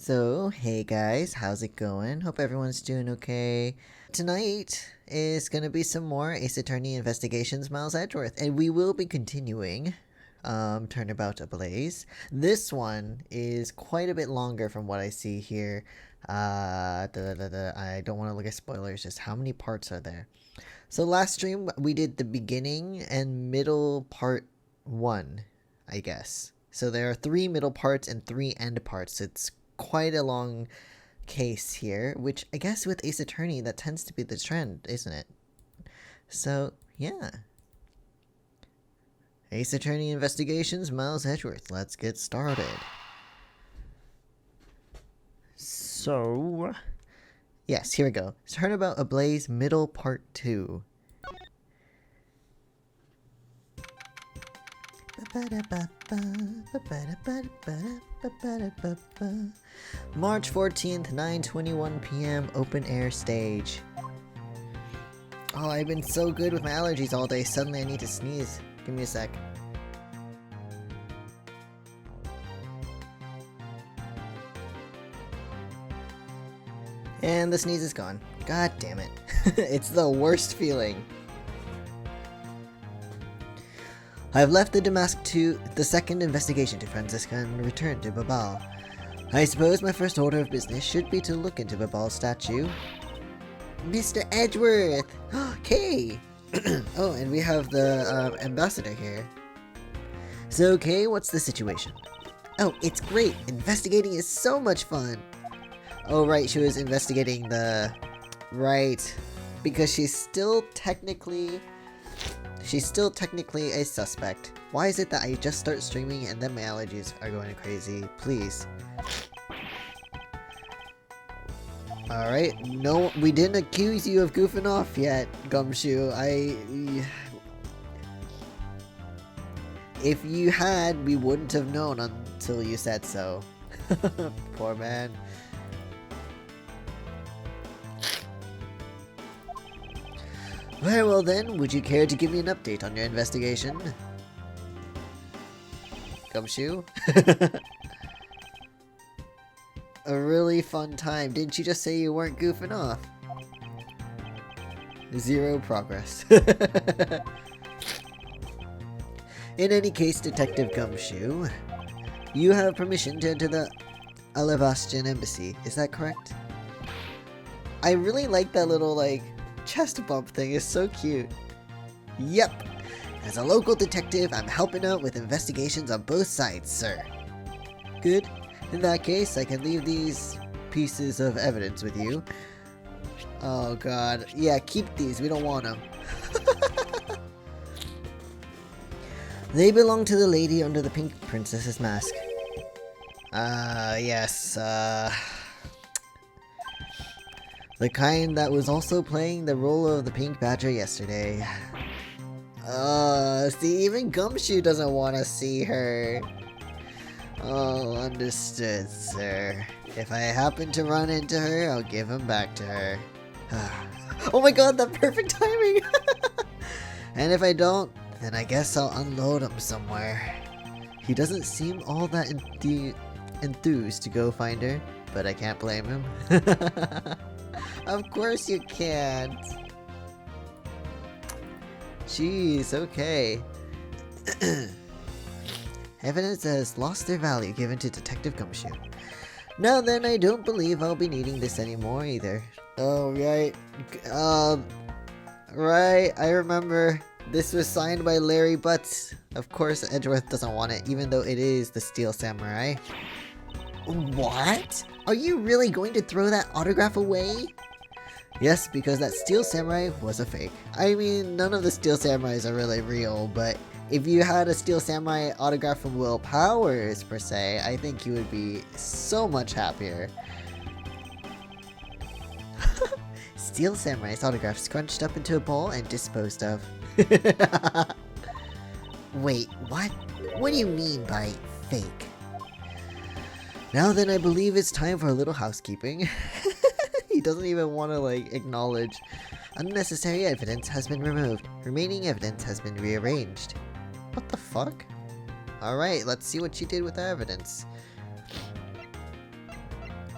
So, hey guys, how's it going? Hope everyone's doing okay. Tonight is gonna be some more Ace Attorney Investigations Miles Edgeworth, and we will be continuing Turnabout Ablaze. This one is quite a bit longer from what I see here. I don't want to look at spoilers, just how many parts are there? So last stream we did the beginning and middle part 1, I guess. So there are 3 middle parts and 3 end parts. It's quite a long case here, which I guess with Ace Attorney that tends to be the trend, isn't it? So yeah, Ace Attorney Investigations Miles Edgeworth. Let's get started. So yes, here we go. Turnabout Ablaze Middle Part 2. March 14th, 9:21 p.m. Open air stage. Oh, I've been so good with my allergies all day. Suddenly I need to sneeze. Give me a sec. And the sneeze is gone. God damn it. It's the worst feeling. I've left the Damask to the second investigation to Francisca and returned to Babal. I suppose my first order of business should be to look into Babal's statue. Mr. Edgeworth! Kay! Oh, and we have the ambassador here. So, Kay, what's the situation? Oh, it's great! Investigating is so much fun! Oh, right, she was investigating the... Right. Because she's still technically a suspect. Why is it that I just start streaming and then my allergies are going crazy? Please. Alright, no, we didn't accuse you of goofing off yet, Gumshoe. If you had, we wouldn't have known until you said so. Poor man. Very well then, would you care to give me an update on your investigation? Gumshoe? A really fun time. Didn't you just say you weren't goofing off? 0 progress. In any case, Detective Gumshoe, you have permission to enter the Alabastian embassy, is that correct? I really like that little, like, chest bump thing, is so cute. Yep. As a local detective, I'm helping out with investigations on both sides, sir. Good. In that case, I can leave these pieces of evidence with you. Oh god. Yeah, keep these. We don't want them. They belong to the lady under the pink princess's mask. Yes, the kind that was also playing the role of the Pink Badger yesterday. See, even Gumshoe doesn't want to see her. Oh, understood, sir. If I happen to run into her, I'll give him back to her. Oh my god, that perfect timing! And if I don't, then I guess I'll unload him somewhere. He doesn't seem all that enthused to go find her, but I can't blame him. Of course you can't. Jeez, okay. Evidence has lost their value given to Detective Gumshoe. Now then, I don't believe I'll be needing this anymore either. Oh, right. Right, I remember. This was signed by Larry Butts. Of course, Edgeworth doesn't want it, even though it is the Steel Samurai. What? Are you really going to throw that autograph away? Yes, because that Steel Samurai was a fake. I mean, none of the Steel Samurais are really real, but if you had a Steel Samurai autograph from Will Powers, per se, I think you would be so much happier. Steel Samurai's autograph scrunched up into a ball and disposed of. Wait, what? What do you mean by fake? Now then, I believe it's time for a little housekeeping. He doesn't even want to, like, acknowledge. Unnecessary evidence has been removed. Remaining evidence has been rearranged. What the fuck? Alright, let's see what she did with the evidence.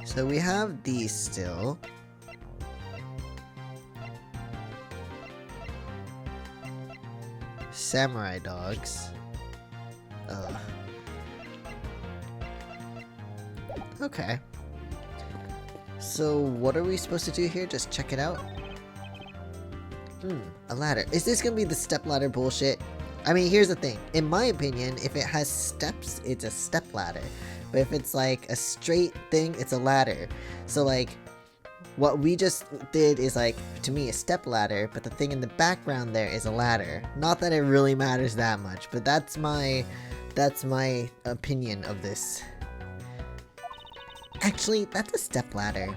So we have these still. Samurai dogs. Ugh. Okay. So what are we supposed to do here? Just check it out? A ladder. Is this gonna be the step ladder bullshit? I mean, here's the thing. In my opinion, if it has steps, it's a step ladder. But if it's like a straight thing, it's a ladder. So like, what we just did is like, to me, a step ladder, but the thing in the background there is a ladder. Not that it really matters that much, but that's my opinion of this. Actually, that's a step ladder.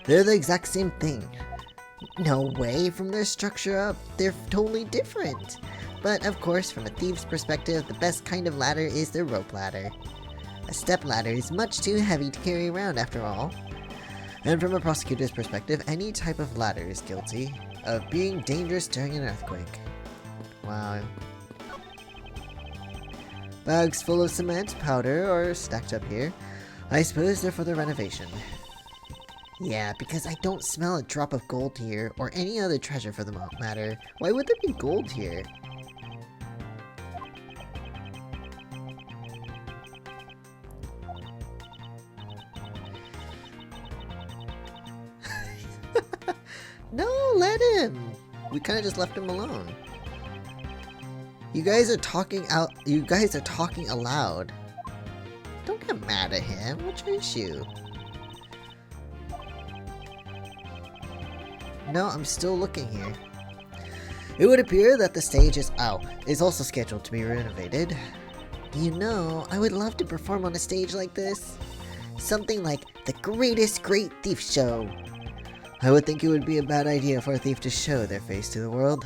They're the exact same thing. No way, from their structure up, they're totally different. But of course, from a thief's perspective, the best kind of ladder is the rope ladder. A step ladder is much too heavy to carry around after all. And from a prosecutor's perspective, any type of ladder is guilty of being dangerous during an earthquake. Wow. Bags full of cement, powder, are stacked up here. I suppose they're for the renovation. Yeah, because I don't smell a drop of gold here, or any other treasure for the matter. Why would there be gold here? No, let him! We kinda just left him alone. You guys are talking aloud. Don't get mad at him. What's your issue? No, I'm still looking here. It would appear that the stage is also scheduled to be renovated. You know, I would love to perform on a stage like this. Something like the greatest great thief show. I would think it would be a bad idea for a thief to show their face to the world.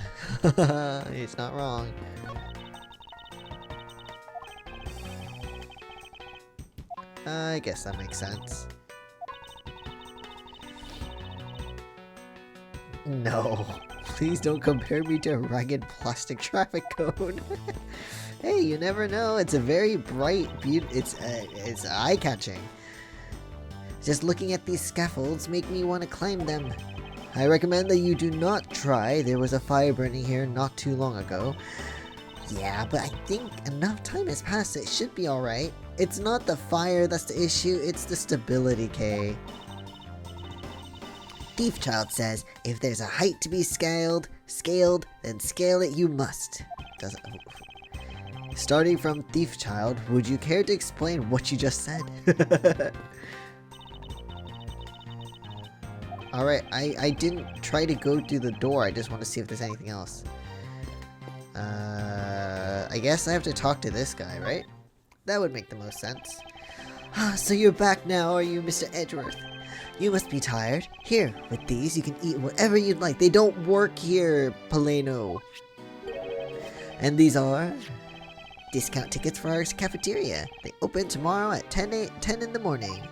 He's not wrong. I guess that makes sense. No, please don't compare me to a ragged plastic traffic cone. Hey, you never know. It's a very bright, it's eye-catching. Just looking at these scaffolds make me want to climb them. I recommend that you do not try. There was a fire burning here not too long ago. Yeah, but I think enough time has passed. It should be alright. It's not the fire that's the issue, it's the stability, Kay. Thiefchild says, if there's a height to be scaled, then scale it you must. Starting from Thiefchild, would you care to explain what you just said? Alright, I didn't try to go through the door, I just want to see if there's anything else. I guess I have to talk to this guy, right? That would make the most sense. So you're back now, are you, Mr. Edgeworth? You must be tired. Here, with these you can eat whatever you'd like. They don't work here, Paleno. And these are discount tickets for our cafeteria. They open tomorrow at 10 in the morning.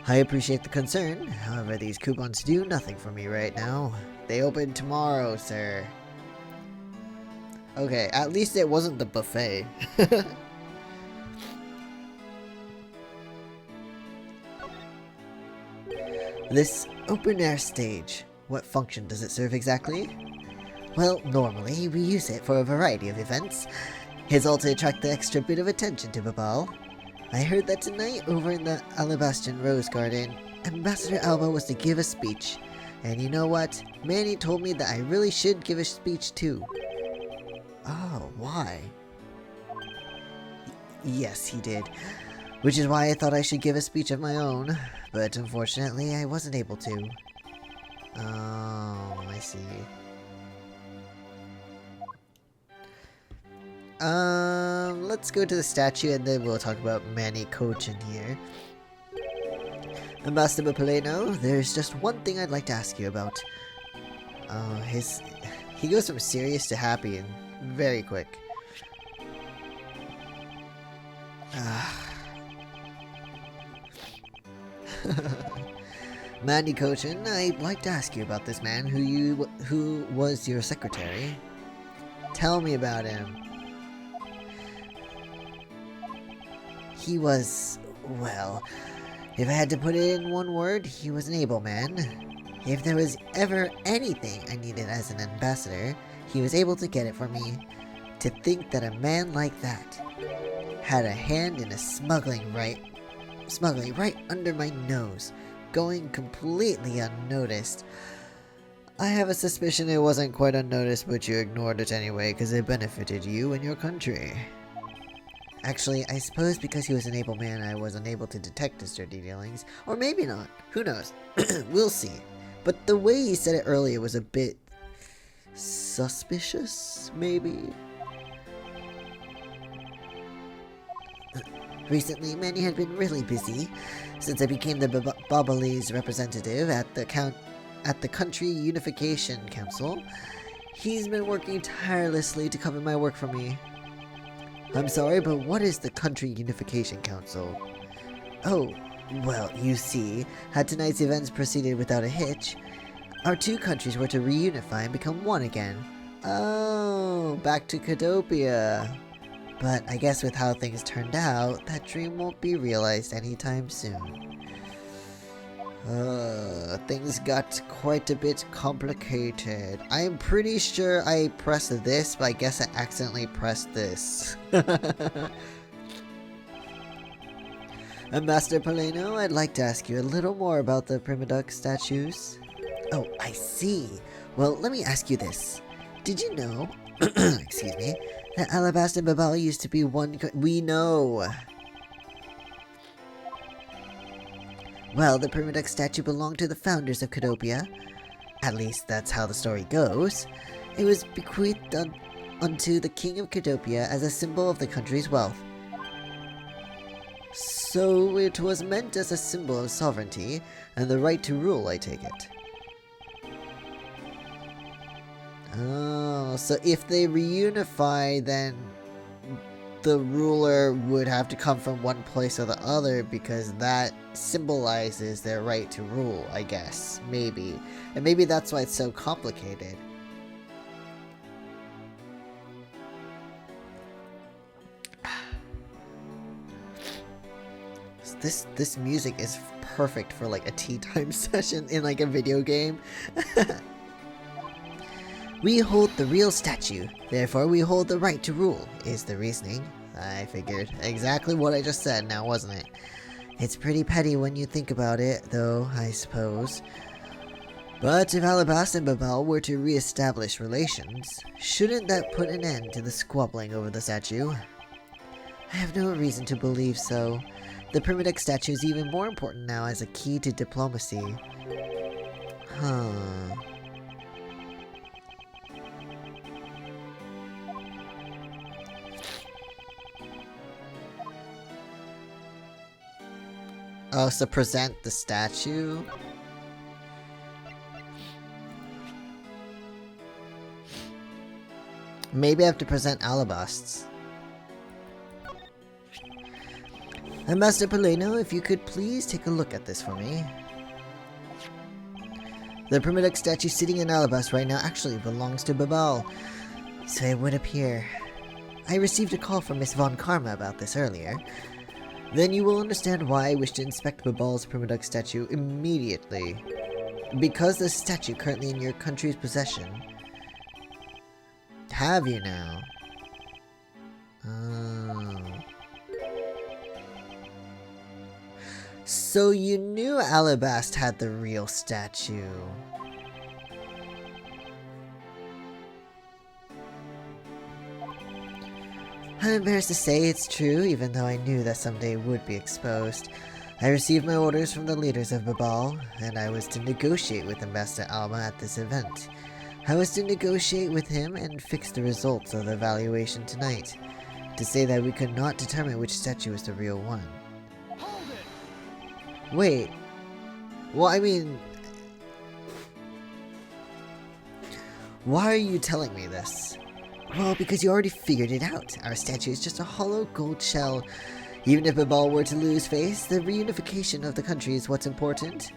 I appreciate the concern. However, these coupons do nothing for me right now. They open tomorrow, sir. Okay, at least it wasn't the buffet. This open-air stage, what function does it serve exactly? Well, normally we use it for a variety of events. It's all to attract the extra bit of attention to Babal. I heard that tonight, over in the Alabastion Rose Garden, Ambassador Alba was to give a speech. And you know what? Manny told me that I really should give a speech too. Oh, why? Yes, he did. Which is why I thought I should give a speech of my own. But unfortunately, I wasn't able to. Oh, I see. Let's go to the statue and then we'll talk about Manny Cochin here. Ambassador Paleno, there's just one thing I'd like to ask you about. He goes from serious to happy and very quick. Manny Cochin, I'd like to ask you about this man who was your secretary. Tell me about him. He was, well, If I had to put it in one word, he was an able man. If there was ever anything I needed as an ambassador, he was able to get it for me. To think that a man like that had a hand in smuggling right under my nose, going completely unnoticed. I have a suspicion it wasn't quite unnoticed, but you ignored it anyway because it benefited you and your country. Actually, I suppose because he was an able man, I was unable to detect his dirty dealings. Or maybe not. Who knows? We'll see. But the way he said it earlier was a bit suspicious, maybe? Recently, Manny had been really busy. Since I became the Bobali's representative at the Country Unification Council, he's been working tirelessly to cover my work for me. I'm sorry, but what is the Country Unification Council? Oh, well, you see, had tonight's events proceeded without a hitch, our two countries were to reunify and become one again. Oh, back to Cadopia. But I guess with how things turned out, that dream won't be realized anytime soon. Things got quite a bit complicated. I'm pretty sure I pressed this, but I guess I accidentally pressed this. Master Poleno, I'd like to ask you a little more about the Primaduck statues. Oh, I see. Well, let me ask you this. Did you know, excuse me, that Alabasta and Babal used to be one we know. Well, the Primaduck statue belonged to the founders of Cadopia. At least that's how the story goes. It was bequeathed unto the king of Cadopia as a symbol of the country's wealth. So it was meant as a symbol of sovereignty and the right to rule, I take it. Oh, so if they reunify, then the ruler would have to come from one place or the other because that symbolizes their right to rule, I guess. Maybe. And maybe that's why it's so complicated. This music is perfect for like a tea time session in like a video game. We hold the real statue, therefore we hold the right to rule, is the reasoning. I figured exactly what I just said now, wasn't it? It's pretty petty when you think about it, though, I suppose. But if Alabasta and Babal were to re-establish relations, shouldn't that put an end to the squabbling over the statue? I have no reason to believe so. The Primaduck statue is even more important now as a key to diplomacy. Huh. Oh, so present the statue? Maybe I have to present alabasts. Master Poleno, if you could please take a look at this for me. The Primaduck statue sitting in Alabast right now actually belongs to Babal, so it would appear. I received a call from Miss Von Karma about this earlier. Then you will understand why I wish to inspect Babal's Primaduck statue immediately. Because the statue currently in your country's possession. Have you now? Oh. So you knew Alabast had the real statue. I'm embarrassed to say it's true, even though I knew that someday it would be exposed. I received my orders from the leaders of Babal, and I was to negotiate with Ambassador Alma at this event. I was to negotiate with him and fix the results of the evaluation tonight, to say that we could not determine which statue is the real one. Hold it! Wait. Well, I mean... Why are you telling me this? Well, because you already figured it out. Our statue is just a hollow gold shell. Even if Babal were to lose face, the reunification of the country is what's important.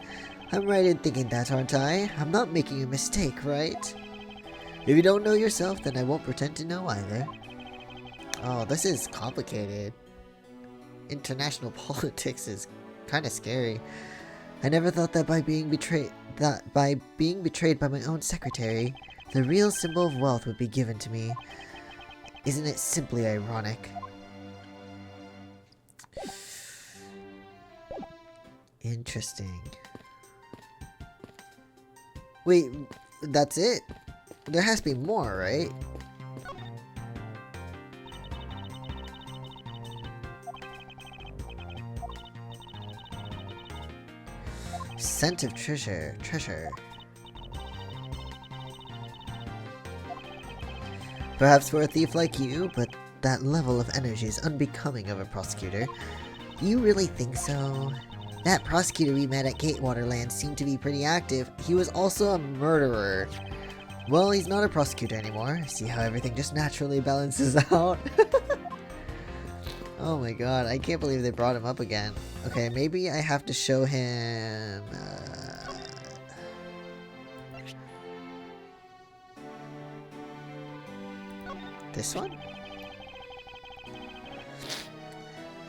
I'm right in thinking that, aren't I? I'm not making a mistake, right? If you don't know yourself, then I won't pretend to know either. Oh, this is complicated. International politics is Kinda scary. I never thought that by being betrayed by my own secretary, the real symbol of wealth would be given to me. Isn't it simply ironic? Interesting. Wait, that's it? There has to be more, right? Scent of treasure. Perhaps for a thief like you, but that level of energy is unbecoming of a prosecutor. You really think so? That prosecutor we met at Gatewaterland seemed to be pretty active. He was also a murderer. Well, he's not a prosecutor anymore. See how everything just naturally balances out? Oh my god, I can't believe they brought him up again. Okay, maybe I have to show him... this one?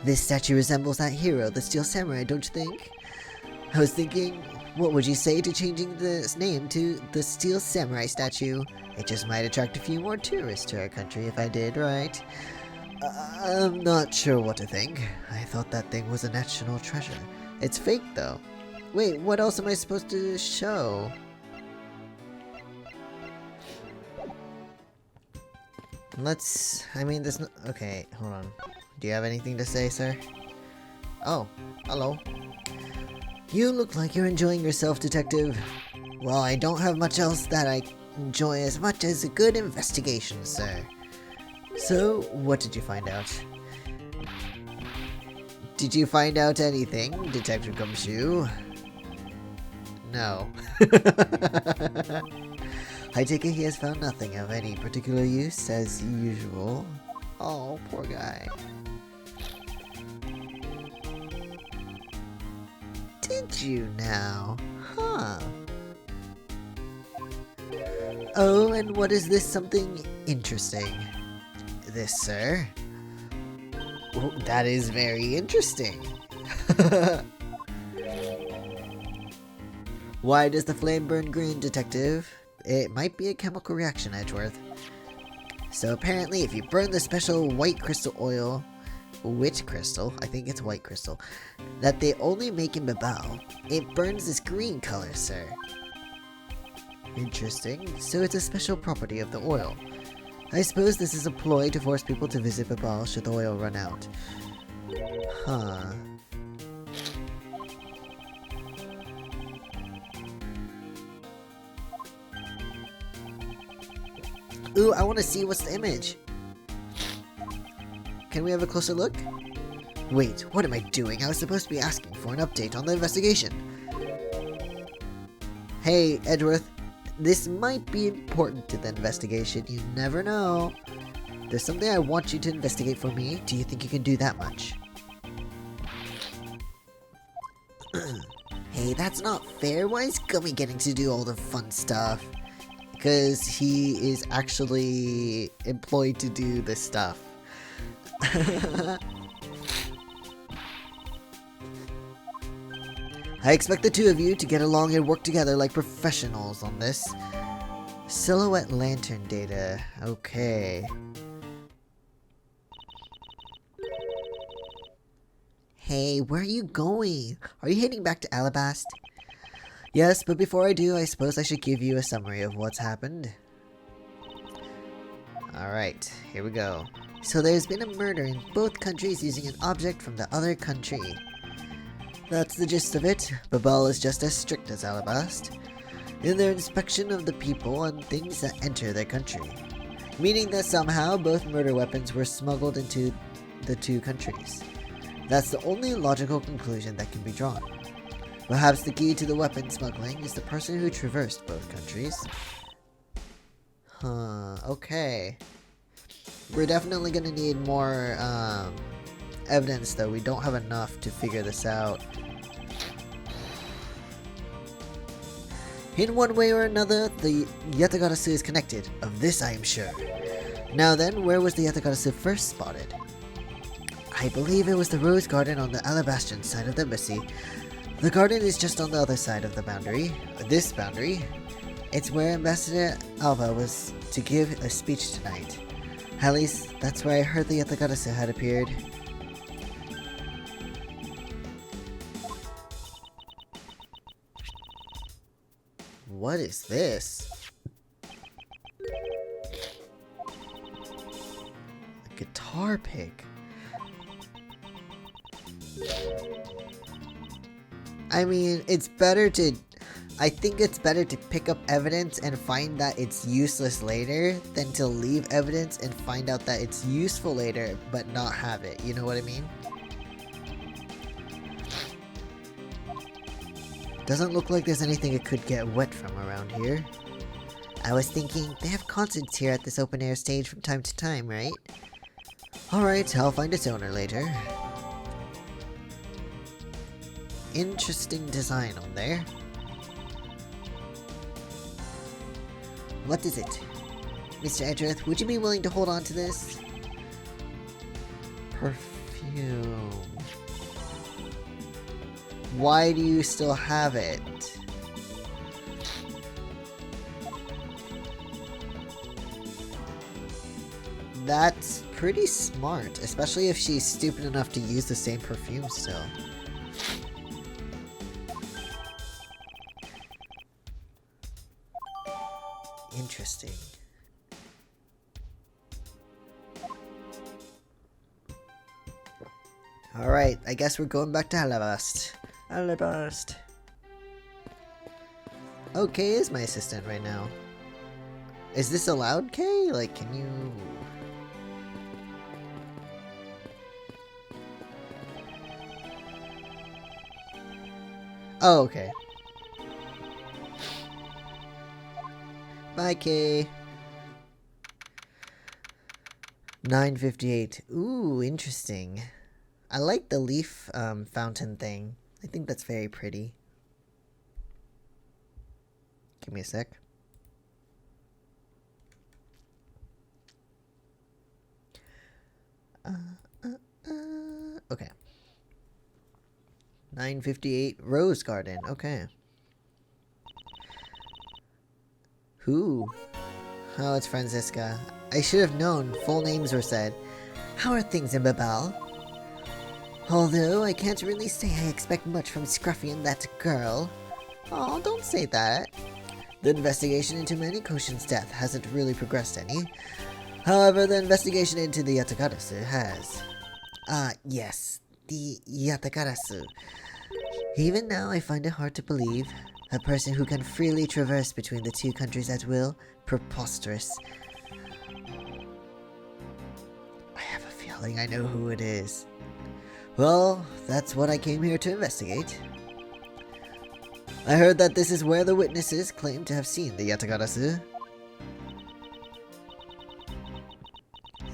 This statue resembles that hero, the Steel Samurai, don't you think? I was thinking, what would you say to changing this name to the Steel Samurai statue? It just might attract a few more tourists to our country if I did, right? I'm not sure what to think. I thought that thing was a national treasure. It's fake, though. Wait, what else am I supposed to show? There's no... Okay, hold on. Do you have anything to say, sir? Oh, hello. You look like you're enjoying yourself, detective. Well, I don't have much else that I enjoy as much as a good investigation, sir. So, what did you find out? Did you find out anything, Detective Gumshoe? No. I take it he has found nothing of any particular use, as usual. Oh, poor guy. Did you now? Huh. Oh, and what is this something interesting? This, sir? Oh, that is very interesting. Why does the flame burn green, detective? It might be a chemical reaction, Edgeworth. So apparently if you burn the special white crystal oil, witch crystal, I think it's white crystal, that they only make in Babao, it burns this green color, sir. Interesting. So it's a special property of the oil. I suppose this is a ploy to force people to visit Babao should the oil run out. Huh. Ooh, I want to see what's the image. Can we have a closer look? Wait, what am I doing? I was supposed to be asking for an update on the investigation. Hey, Edgeworth. This might be important to the investigation. You never know. There's something I want you to investigate for me. Do you think you can do that much? Hey, that's not fair. Why is Gummy getting to do all the fun stuff? Because he is actually employed to do this stuff. I expect the two of you to get along and work together like professionals on this. Silhouette lantern data. Okay. Hey, where are you going? Are you heading back to Alabast? Yes, but before I do, I suppose I should give you a summary of what's happened. Alright, here we go. So there's been a murder in both countries using an object from the other country. That's the gist of it. Babal is just as strict as Alabast in their inspection of the people and things that enter their country. Meaning that somehow both murder weapons were smuggled into the two countries. That's the only logical conclusion that can be drawn. Perhaps the key to the weapon smuggling is the person who traversed both countries. Huh, okay. We're definitely gonna need more evidence though. We don't have enough to figure this out. In one way or another, the Yatagarasu is connected. Of this I am sure. Now then, where was the Yatagarasu first spotted? I believe it was the rose garden on the Alabastion side of the embassy. The garden is just on the other side of the boundary. This boundary. It's where Ambassador Alba was to give a speech tonight. At least, that's where I heard the Yatagarasu had appeared. What is this? A guitar pick. I mean, I think it's better to pick up evidence and find that it's useless later than to leave evidence and find out that it's useful later but not have it. You know what I mean? Doesn't look like there's anything it could get wet from around here. I was thinking, they have concerts here at this open air stage from time to time, right? Alright, I'll find its owner later. Interesting design on there. What is it? Mr. Edgeworth, would you be willing to hold on to this? Perfume. Why do you still have it? That's pretty smart, especially if she's stupid enough to use the same perfume still. Interesting. Alright, I guess we're going back to Alabast. Alabast. Oh, Kay is my assistant right now. Is this allowed, Kay? Like, can you... Oh, okay. Bye, Kay. 9:58. Ooh, interesting. I like the leaf fountain thing. I think that's very pretty. Give me a sec. Okay. 9:58. Rose garden. Okay. Who? Oh, it's Franziska. I should have known. Full names were said. How are things in Babel? Although I can't really say I expect much from Scruffy and that girl. Oh, don't say that. The investigation into Manikoshin's death hasn't really progressed any. However, the investigation into the Yatagarasu has. Yes. The Yatagarasu. Even now, I find it hard to believe. A person who can freely traverse between the two countries at will? Preposterous. I have a feeling I know who it is. Well, that's what I came here to investigate. I heard that this is where the witnesses claim to have seen the Yatagarasu.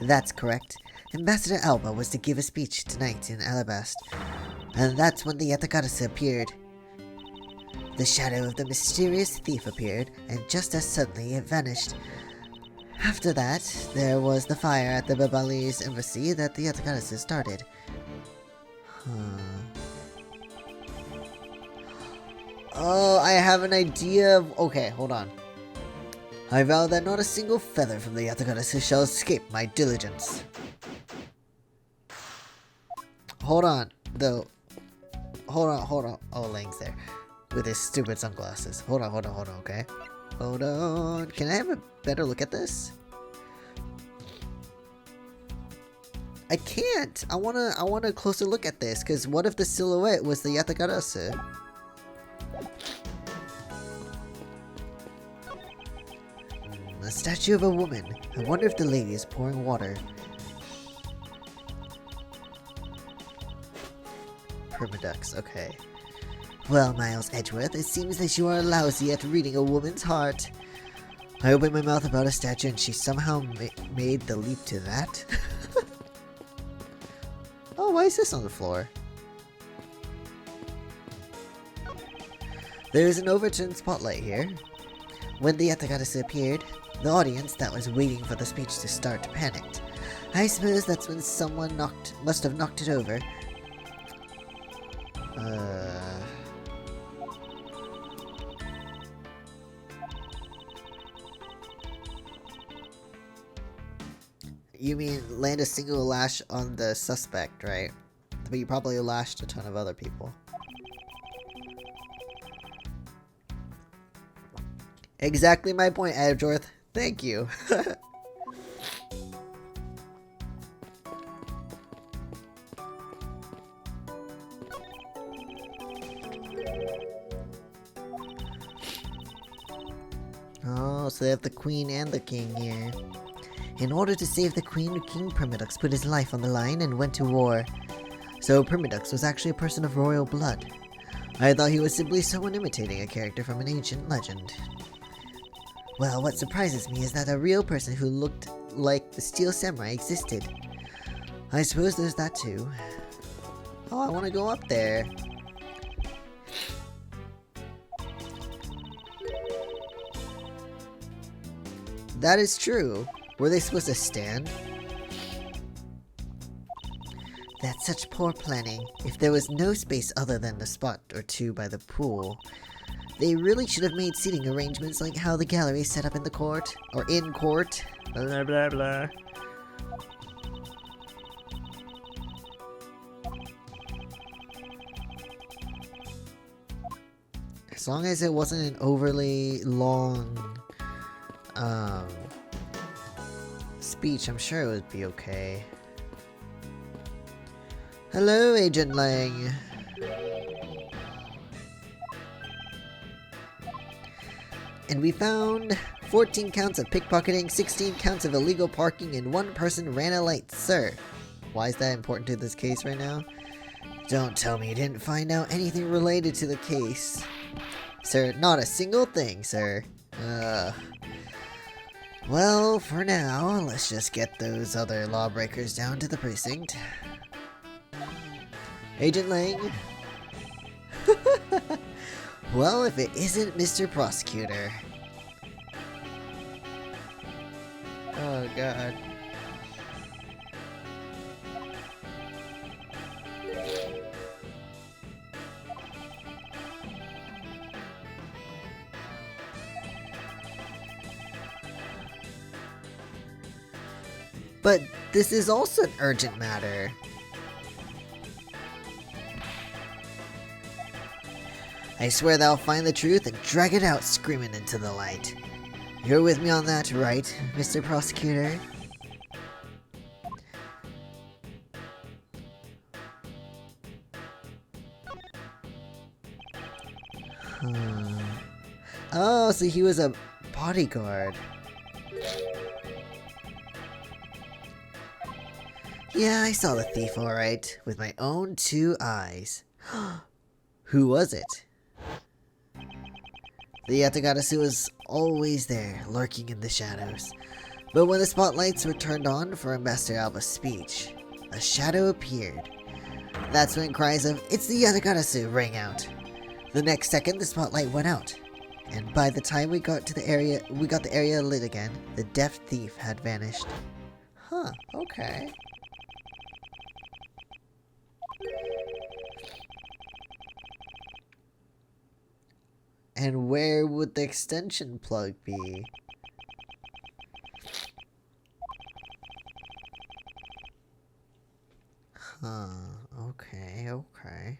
That's correct. Ambassador Alba was to give a speech tonight in Alabast, and that's when the Yatagarasu appeared. The shadow of the mysterious thief appeared, and just as suddenly it vanished. After that, there was the fire at the Babalese embassy that the Yatagarasu started. Oh, I have an idea of... Okay, hold on. I vow that not a single feather from the Yatagarasu shall escape my diligence. Hold on, though. Hold on. Oh, Lang's there. With his stupid sunglasses. Hold on, okay? Hold on. Can I have a better look at this? I can't! I want a closer look at this, because what if the silhouette was the Yatagarasu? A statue of a woman. I wonder if the lady is pouring water. Permadux, okay. Well, Miles Edgeworth, it seems that you are lousy at reading a woman's heart. I opened my mouth about a statue and she somehow made the leap to that? Oh, why is this on the floor? There is an overturned spotlight here. When the Yatagarasu appeared, the audience that was waiting for the speech to start panicked. I suppose that's when someone must have knocked it over. You mean land a single lash on the suspect, right? But you probably lashed a ton of other people. Exactly my point, Edgeworth. Thank you. Oh, so they have the queen and the king here. In order to save the queen, King Primidux put his life on the line and went to war. So Primidux was actually a person of royal blood. I thought he was simply someone imitating a character from an ancient legend. Well, what surprises me is that a real person who looked like the Steel Samurai existed. I suppose there's that too. Oh, I want to go up there. That is true. Were they supposed to stand? That's such poor planning. If there was no space other than the spot or two by the pool, they really should have made seating arrangements like how the gallery is set up in the court, or in court. Blah blah blah. As long as it wasn't an overly long speech, I'm sure it would be okay. Hello, Agent Lang. And we found 14 counts of pickpocketing, 16 counts of illegal parking, and one person ran a light, sir. Why is that important to this case right now? Don't tell me you didn't find out anything related to the case. Sir, not a single thing, sir. Well, for now, let's just get those other lawbreakers down to the precinct. Agent Lang? Well, if it isn't Mr. Prosecutor. Oh, God. But this is also an urgent matter. I swear that I'll find the truth and drag it out screaming into the light. You're with me on that, right, Mr. Prosecutor? Oh, so he was a bodyguard. Yeah, I saw the thief alright, with my own 2 eyes. Who was it? The Yatagarasu was always there, lurking in the shadows. But when the spotlights were turned on for Ambassador Alba's speech, a shadow appeared. That's when cries of, "It's the Yatagarasu!" rang out. The next second, the spotlight went out. And by the time we got the area lit again, the deaf thief had vanished. Huh, okay. And where would the extension plug be? Huh, okay, okay.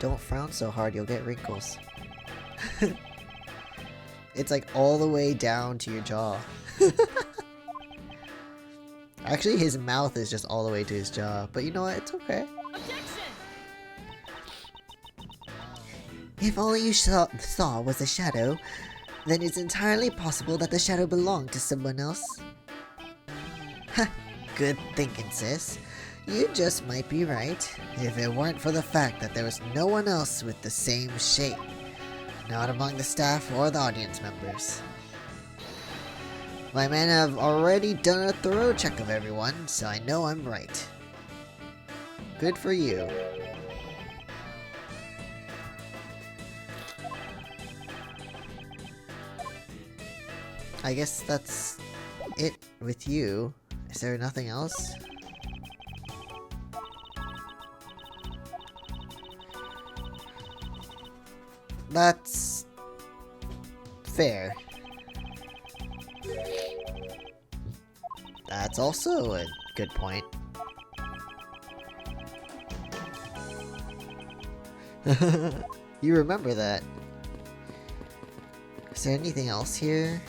Don't frown so hard, you'll get wrinkles. It's like all the way down to your jaw. Actually, his mouth is just all the way to his jaw, but you know what? It's okay. Objection! If all you saw was a shadow, then it's entirely possible that the shadow belonged to someone else. Ha! Good thinking, sis. You just might be right, if it weren't for the fact that there was no one else with the same shape. Not among the staff or the audience members. My men have already done a thorough check of everyone, so I know I'm right. Good for you. I guess that's it with you. Is there nothing else? That's fair. That's also a good point. You remember that. Is there anything else here?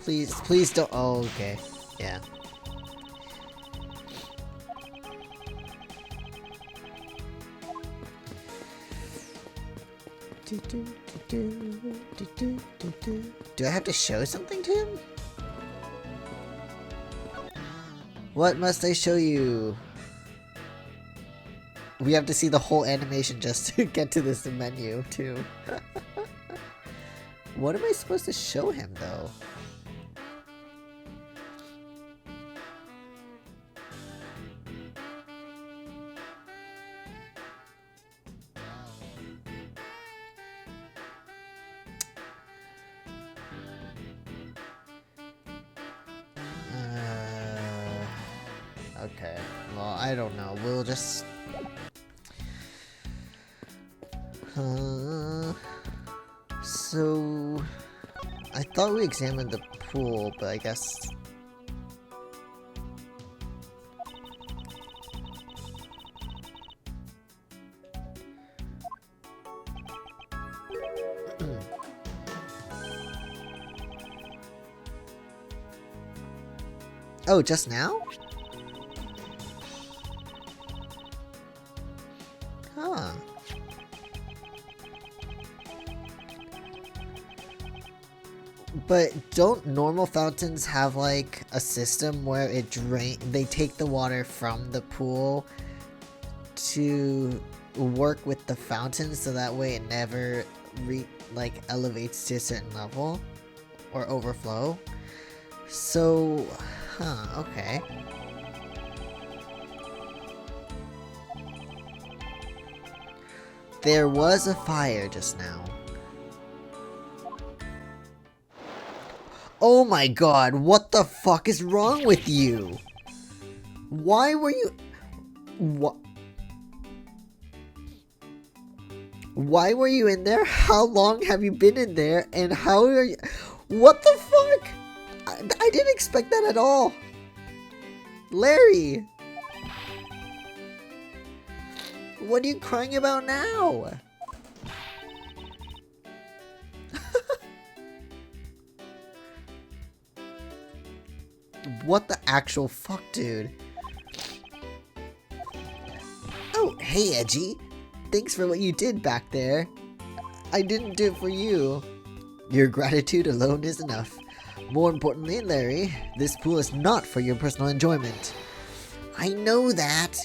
Please, please don't. Oh, okay. Yeah. Do I have to show something to him? What must I show you? We have to see the whole animation just to get to this menu, too. What am I supposed to show him, though? Okay. Well, I don't know. We'll just... So... I thought we examined the pool, but I guess... Oh, just now? Huh. But don't normal fountains have like a system where they take the water from the pool to work with the fountain so that way it never elevates to a certain level or overflow? So, okay. There was a fire just now. Oh my god, what the fuck is wrong with you? Why were you... What? Why were you in there? How long have you been in there? And how are you... What the fuck? I didn't expect that at all. Larry! What are you crying about now? What the actual fuck, dude? Oh, hey, Edgy. Thanks for what you did back there. I didn't do it for you. Your gratitude alone is enough. More importantly, Larry, this pool is not for your personal enjoyment. I know that.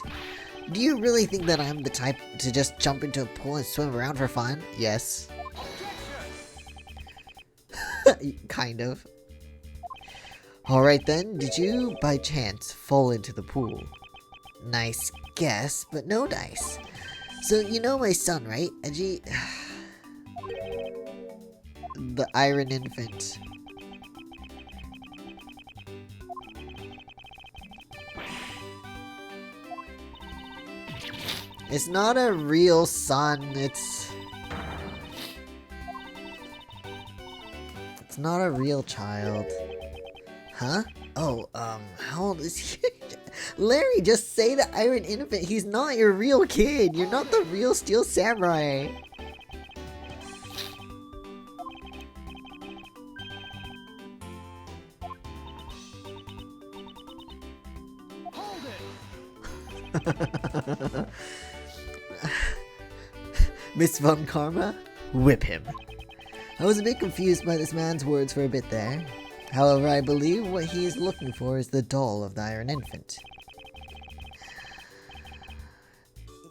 Do you really think that I'm the type to just jump into a pool and swim around for fun? Yes. Kind of. Alright then, did you, by chance, fall into the pool? Nice guess, but no dice. So, you know my son, right, Edgy? The Iron Infant. It's not a real son, it's not a real child. Huh? Oh, how old is he? Larry, just say the Iron Infant. He's not your real kid. You're not the real Steel Samurai. Hold it! Miss Von Karma? Whip him. I was a bit confused by this man's words for a bit there. However, I believe what he is looking for is the doll of the Iron Infant.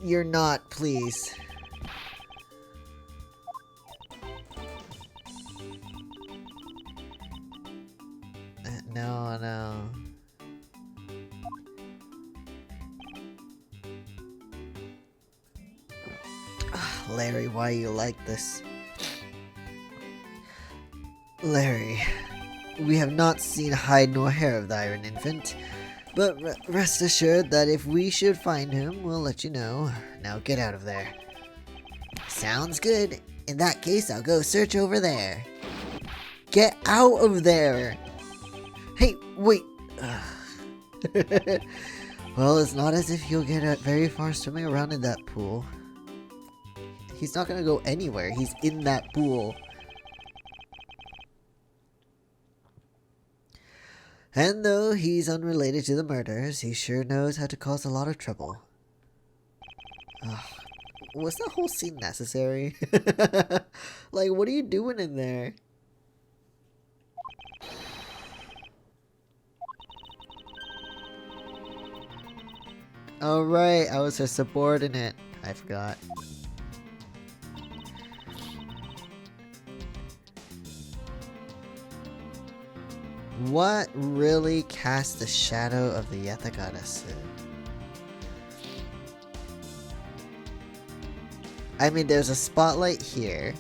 You're not, please. No. Larry, why you like this? Larry, we have not seen hide nor hair of the Iron Infant, but rest assured that if we should find him, we'll let you know. Now get out of there. Sounds good. In that case, I'll go search over there. Get out of there! Hey, wait! Well, it's not as if you'll get very far swimming around in that pool. He's not gonna go anywhere. He's in that pool. And though he's unrelated to the murders, he sure knows how to cause a lot of trouble. Was that whole scene necessary? Like, what are you doing in there? Oh right, I was her subordinate. I forgot. What really cast the shadow of the Yatagarasu? I mean, there's a spotlight here.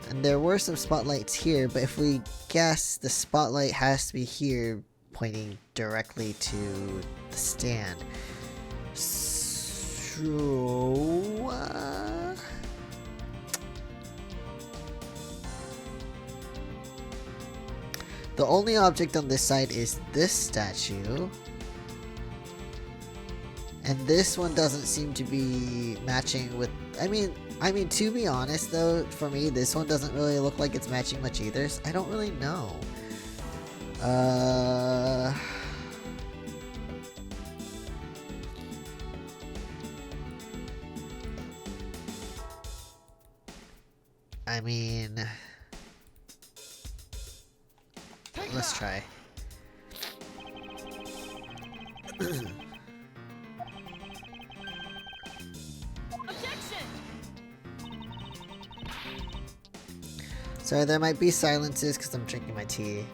And there were some spotlights here, but if we guess, the spotlight has to be here, pointing directly to the stand. So... the only object on this side is this statue. And this one doesn't seem to be matching with... I mean, to be honest though, for me, this one doesn't really look like it's matching much either. So I don't really know. I mean... let's try. Sorry, there might be silences because I'm drinking my tea.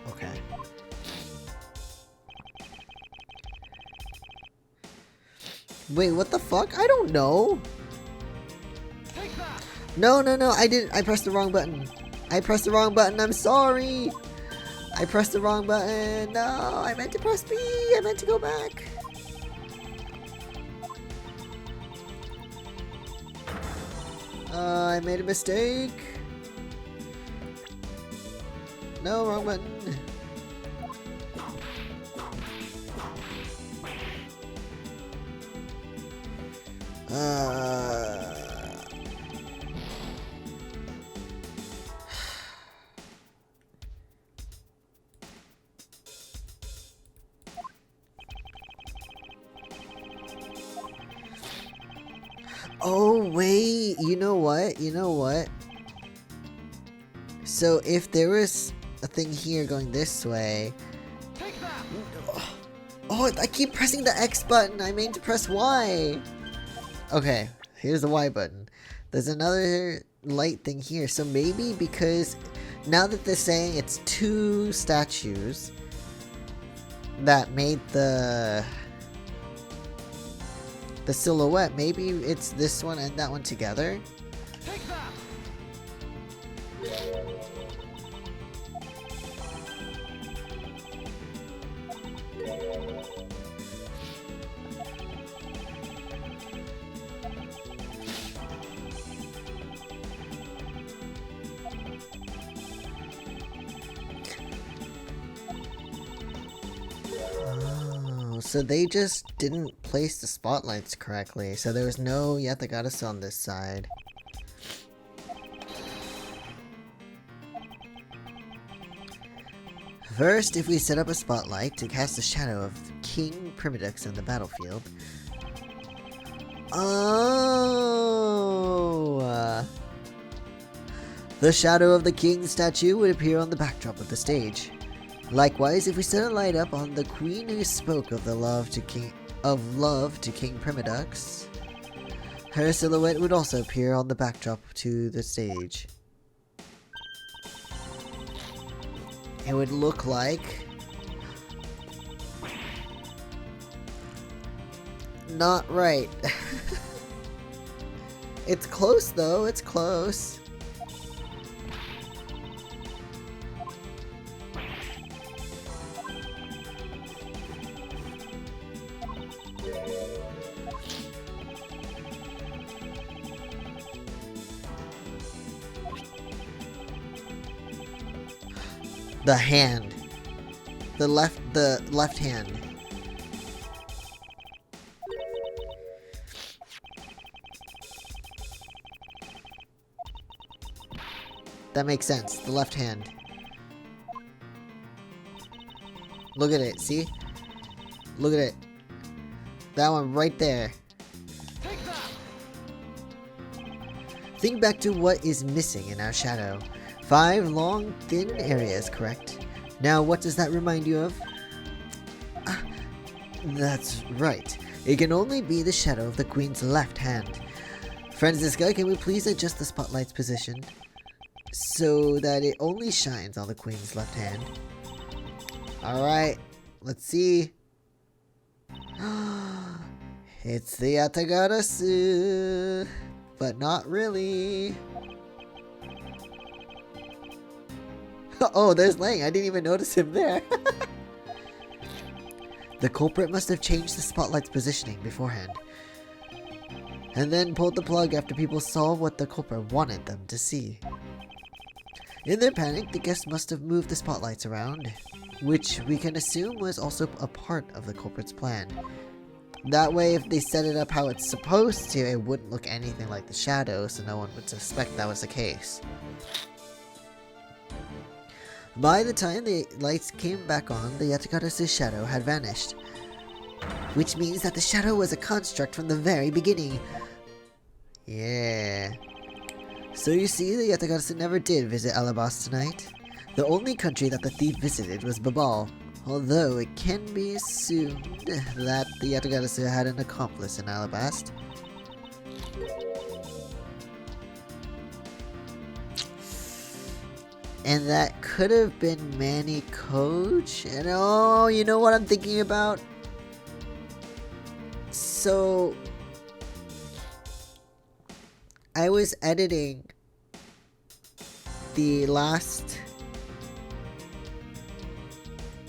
Okay. Wait, what the fuck? I don't know. No, I didn't. I pressed the wrong button. I'm sorry. I pressed the wrong button. No, I meant to press B. I meant to go back. I made a mistake. No, wrong button. Oh, wait, you know what? So if there was a thing here going this way... oh, I keep pressing the X button. I meant to press Y. Okay, here's the Y button. There's another light thing here. So maybe because now that they're saying it's two statues that made the silhouette, maybe it's this one and that one together. So they just didn't place the spotlights correctly, so there was no Yatagarasu on this side. First, if we set up a spotlight to cast a shadow of King Primidux on the battlefield... oh! The shadow of the king statue would appear on the backdrop of the stage. Likewise, if we set a light up on the queen who spoke of the love to King Primidux, Her silhouette would also appear on the backdrop to the stage. It would look like... Not right. It's close though, it's close. The hand. The left hand. That makes sense. The left hand. Look at it, see? Look at it. That one right there. Take that! Think back to what is missing in our shadow. 5 long, thin areas, correct? Now, what does that remind you of? Ah, that's right. It can only be the shadow of the Queen's left hand. Franziska, can we please adjust the spotlight's position so that it only shines on the Queen's left hand? Alright, let's see. It's the Yatagarasu, but not really. Oh, there's Lang. I didn't even notice him there. The culprit must have changed the spotlight's positioning beforehand, and then pulled the plug after people saw what the culprit wanted them to see. In their panic, the guests must have moved the spotlights around, which we can assume was also a part of the culprit's plan. That way, if they set it up how it's supposed to, it wouldn't look anything like the shadow, so no one would suspect that was the case. By the time the lights came back on, the Yatagarasu's shadow had vanished. Which means that the shadow was a construct from the very beginning. Yeah. So you see, the Yatagarasu never did visit Alabasta tonight. The only country that the thief visited was Babal, although it can be assumed that the Yatagarasu had an accomplice in Alabasta. And that could have been Manny Coach. And oh, you know what I'm thinking about? So, I was editing the last...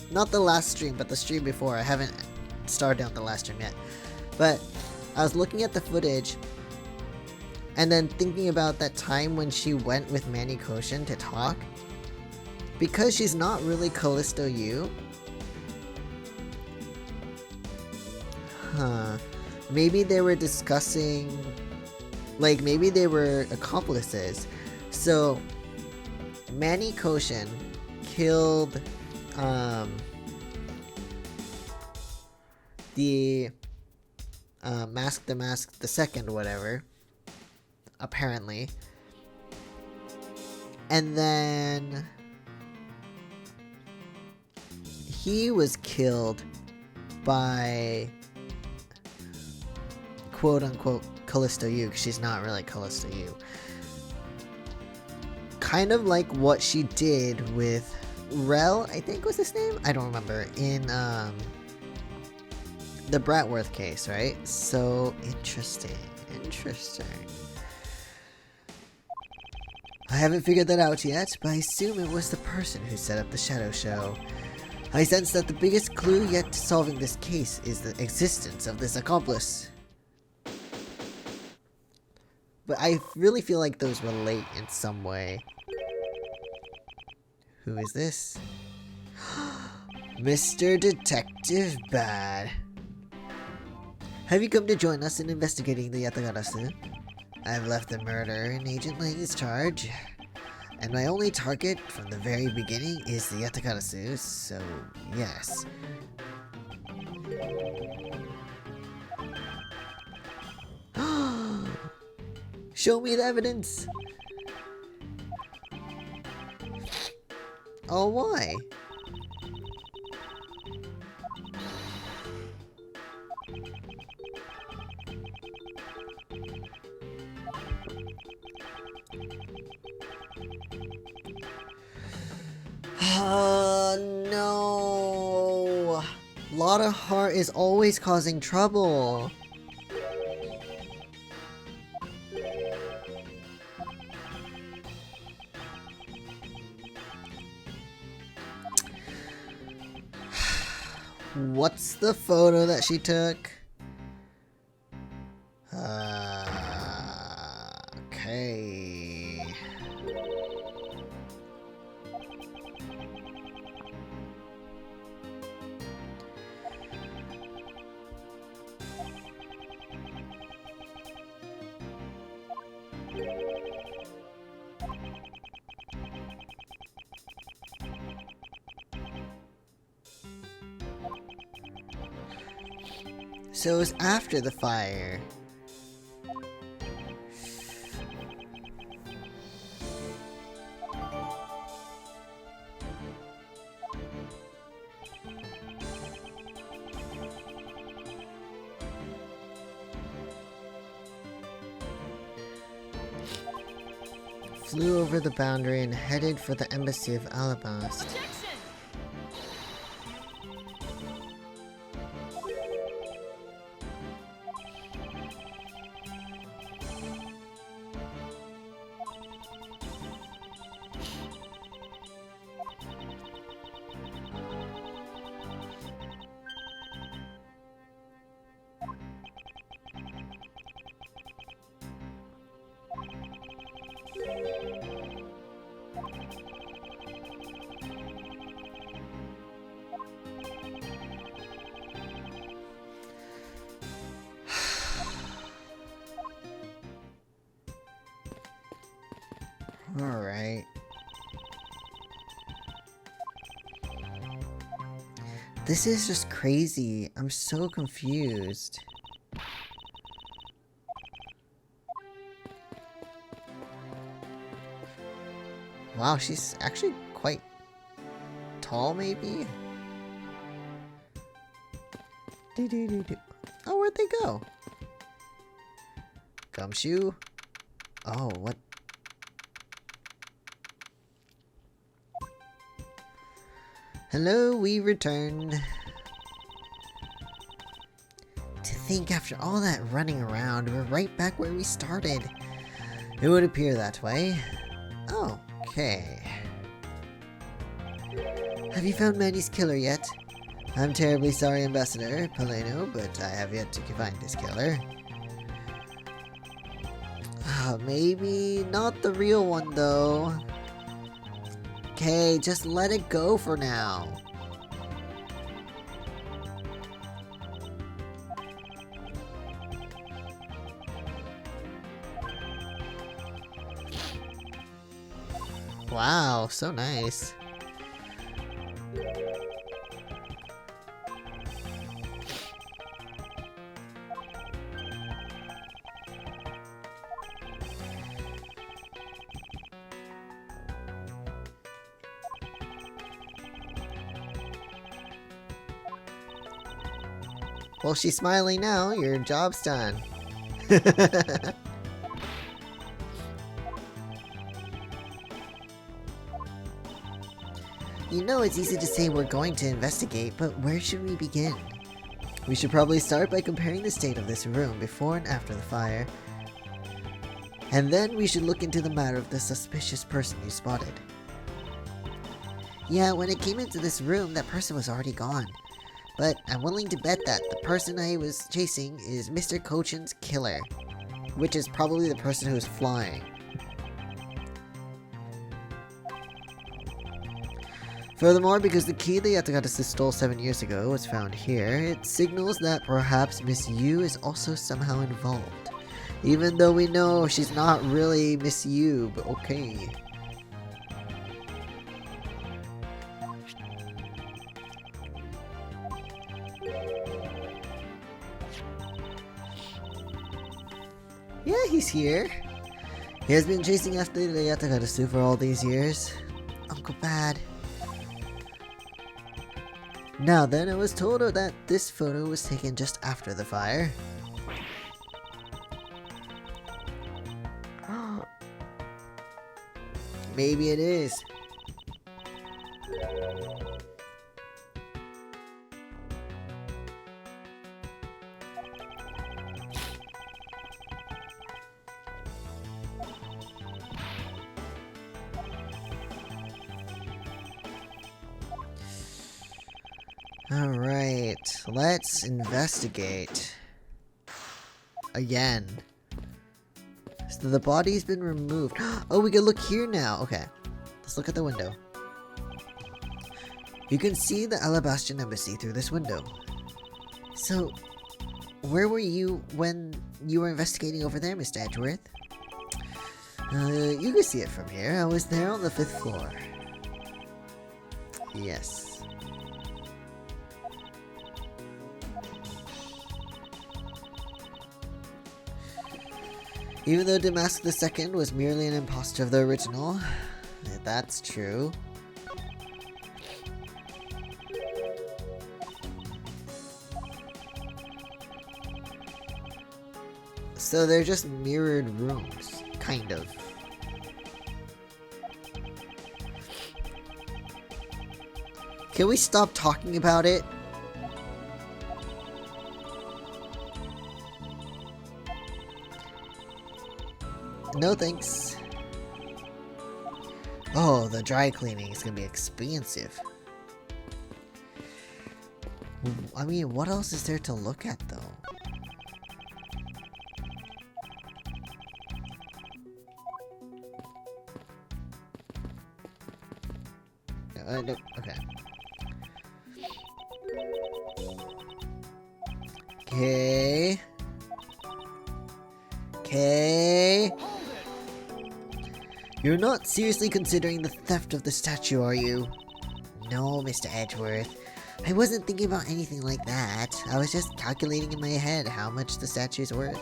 Not the last stream, but the stream before. I haven't started on the last stream yet. But I was looking at the footage and then thinking about that time when she went with Manny Koshin to talk. Because she's not really Callisto Yu. Huh. Maybe they were discussing... Like, maybe they were accomplices. So, Manny Koshin killed... the... Mask the Second, whatever. Apparently. And then... he was killed by quote-unquote Callisto Yu, because she's not really Callisto Yu. Kind of like what she did with Rel, I think was his name? I don't remember. In the Bratworth case, right? So, interesting. I haven't figured that out yet, but I assume it was the person who set up the shadow show. I sense that the biggest clue yet to solving this case is the existence of this accomplice. But I really feel like those relate in some way. Who is this? Mr. Detective Bad. Have you come to join us in investigating the Yatagarasu? I've left the murder in Agent Lang's charge. And my only target from the very beginning is the Yatagarasu, so yes. Show me the evidence! Oh, why? No. Lot of heart is always causing trouble. What's the photo that she took? Okay. So it was after the fire. Flew over the boundary and headed for the embassy of Alabast. Alright. This is just crazy. I'm so confused. Wow, she's actually quite tall, maybe? Oh, where'd they go? Gumshoe? Oh, what? Hello, we returned. To think after all that running around, we're right back where we started. It would appear that way. Okay. Have you found Mandy's killer yet? I'm terribly sorry, Ambassador Paleno, but I have yet to find his killer. Maybe not the real one, though. Okay, just let it go for now. Wow, so nice. Well, she's smiling now. Your job's done. You know, it's easy to say we're going to investigate, but where should we begin? We should probably start by comparing the state of this room before and after the fire. And then we should look into the matter of the suspicious person you spotted. Yeah, when I came into this room, that person was already gone. But I'm willing to bet that the person I was chasing is Mr. Cochin's killer, which is probably the person who was flying. Furthermore, because the key the Yatagata stole 7 years ago was found here, it signals that perhaps Miss Yu is also somehow involved. Even though we know she's not really Miss Yu, but okay. Yeah, he's here. He has been chasing after the Yatagata for all these years. Uncle Bad. Now then, I was told that this photo was taken just after the fire. Maybe it is. Alright, let's investigate. Again. So the body's been removed. Oh, we can look here now. Okay, let's look at the window. You can see the Alabastian Embassy through this window. So, where were you when you were investigating over there, Mr. Edgeworth? You can see it from here. I was there on the 5th floor. Yes. Even though Damask II was merely an imposter of the original, that's true. So they're just mirrored rooms, kind of. Can we stop talking about it? No thanks. Oh, the dry cleaning is gonna be expensive. I mean, what else is there to look at though? No, okay. Okay. Okay. You're not seriously considering the theft of the statue, are you? No, Mr. Edgeworth. I wasn't thinking about anything like that. I was just calculating in my head how much the statue's worth.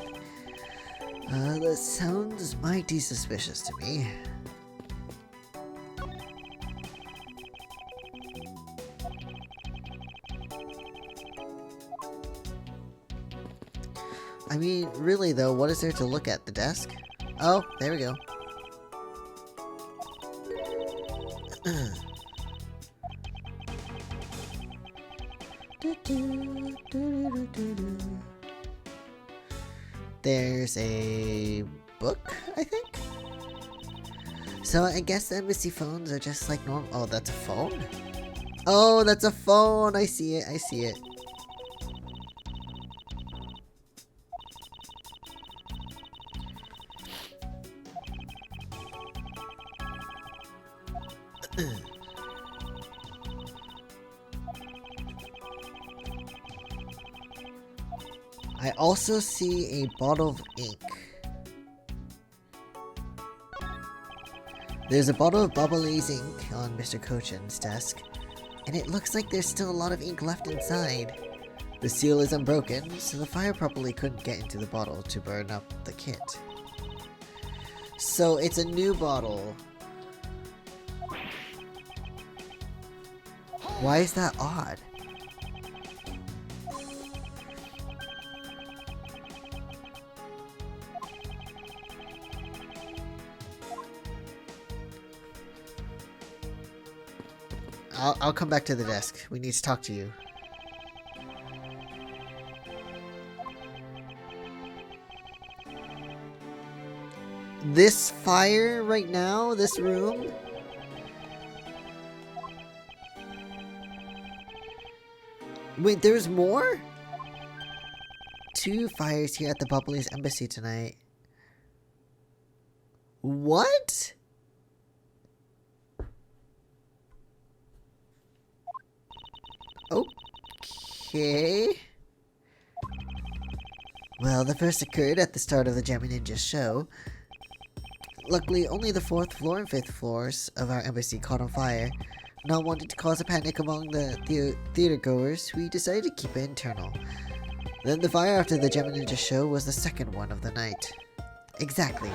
That sounds mighty suspicious to me. I mean, really though, what is there to look at? The desk? Oh, there we go. There's a book, I think? So I guess the embassy phones are just like normal. Oh, that's a phone? Oh, that's a phone! I see it, I see it. I also see a bottle of ink. There's a bottle of Bubbly's ink on Mr. Cochin's desk, and it looks like there's still a lot of ink left inside. The seal is unbroken, so the fire probably couldn't get into the bottle to burn up the kit. So it's a new bottle. Why is that odd? I'll come back to the desk. We need to talk to you. This fire right now, this room. Wait, there's more? 2 fires here at the Bubbly's embassy tonight. What? Okay. Well, the first occurred at the start of the Gemmy Ninja show. Luckily, only the 4th floor and 5th floors of our embassy caught on fire. Not wanting to cause a panic among the theater goers, we decided to keep it internal. Then the fire after the Gemmy Ninja show was the second one of the night. Exactly.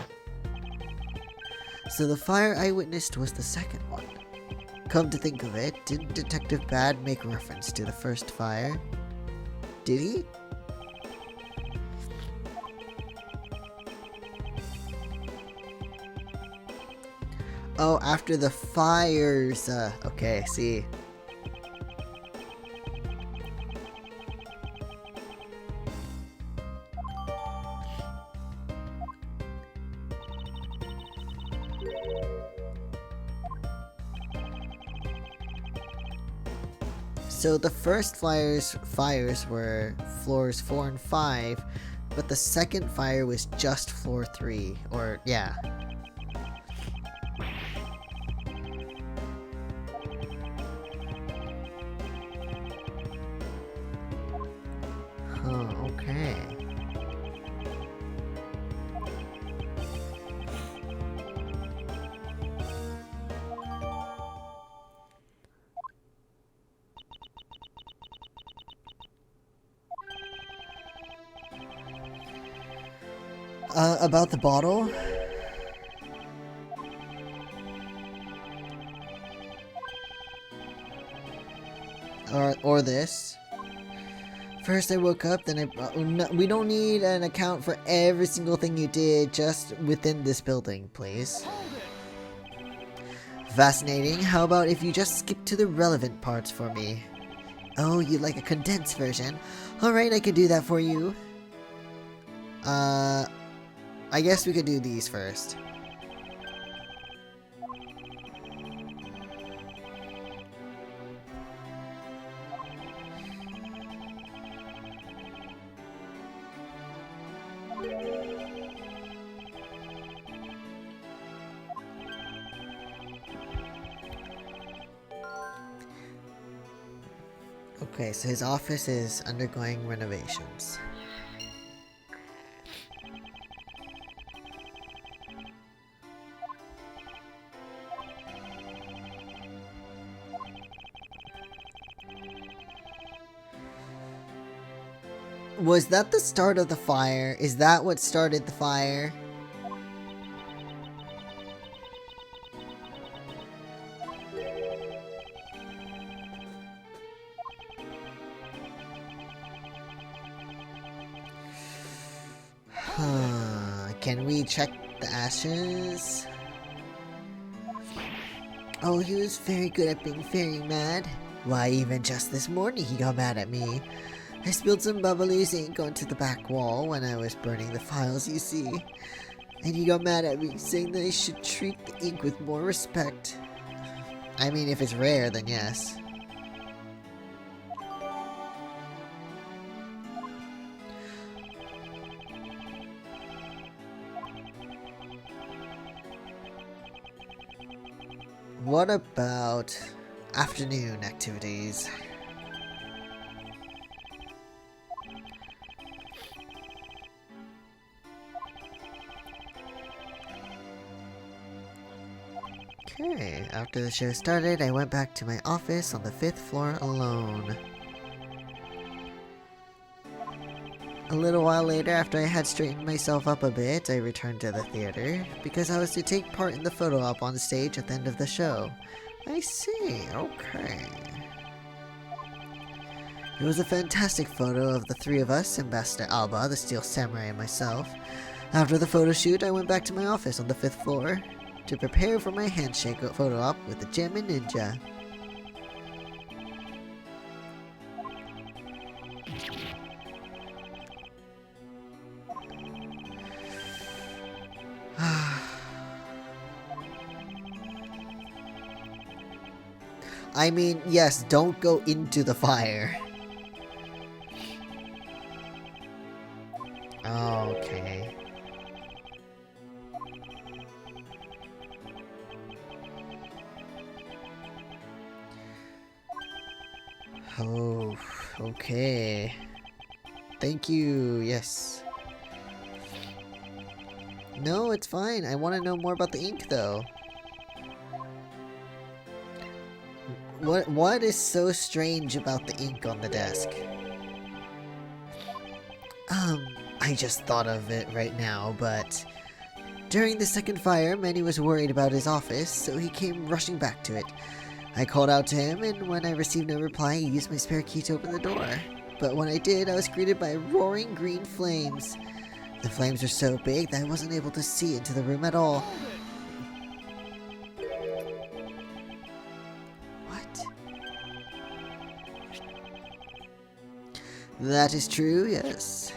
So the fire I witnessed was the second one. Come to think of it, didn't Detective Bad make reference to the first fire? Did he? Oh, after the fires. Okay, I see. So the first fires were floors 4 and 5, but the second fire was just floor 3, or yeah. Huh, okay. About the bottle? Or this? First I woke up, then we don't need an account for every single thing you did just within this building, please. Hold it. Fascinating. How about if you just skip to the relevant parts for me? Oh, you like a condensed version? Alright, I could do that for you. I guess we could do these first. Okay, so his office is undergoing renovations. Was that the start of the fire? Is that what started the fire? Can we check the ashes? Oh, he was very good at being very mad. Why, even just this morning he got mad at me. I spilled some Bubbly's ink onto the back wall when I was burning the files, you see. And he got mad at me, saying that I should treat the ink with more respect. I mean, if it's rare, then yes. What about afternoon activities? Okay, after the show started, I went back to my office on the 5th floor alone. A little while later, after I had straightened myself up a bit, I returned to the theater, because I was to take part in the photo op on stage at the end of the show. I see, okay. It was a fantastic photo of the three of us, Ambassador Alba, the Steel Samurai, and myself. After the photo shoot, I went back to my office on the 5th floor to prepare for my handshake photo op with the Gem and Ninja. I mean, yes, don't go into the fire. Okay. Oh, okay. Thank you, yes. No, it's fine. I want to know more about the ink, though. What is so strange about the ink on the desk? I just thought of it right now, but during the second fire, Manny was worried about his office, so he came rushing back to it. I called out to him, and when I received no reply, I used my spare key to open the door. But when I did, I was greeted by roaring green flames. The flames were so big that I wasn't able to see into the room at all. What? That is true, yes.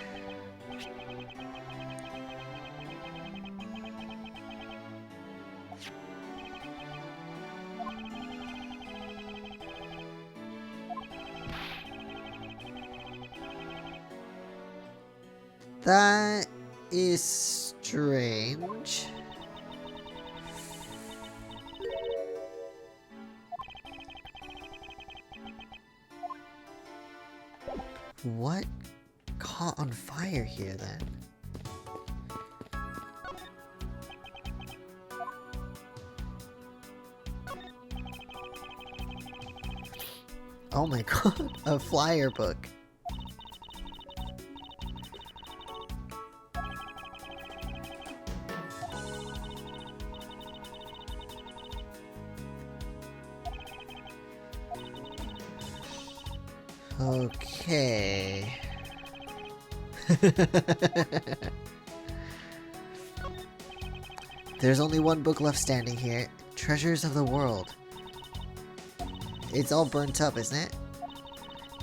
That is strange. What caught on fire here then? Oh my god, a flyer book. Okay. There's only one book left standing here. Treasures of the World. It's all burnt up, isn't it?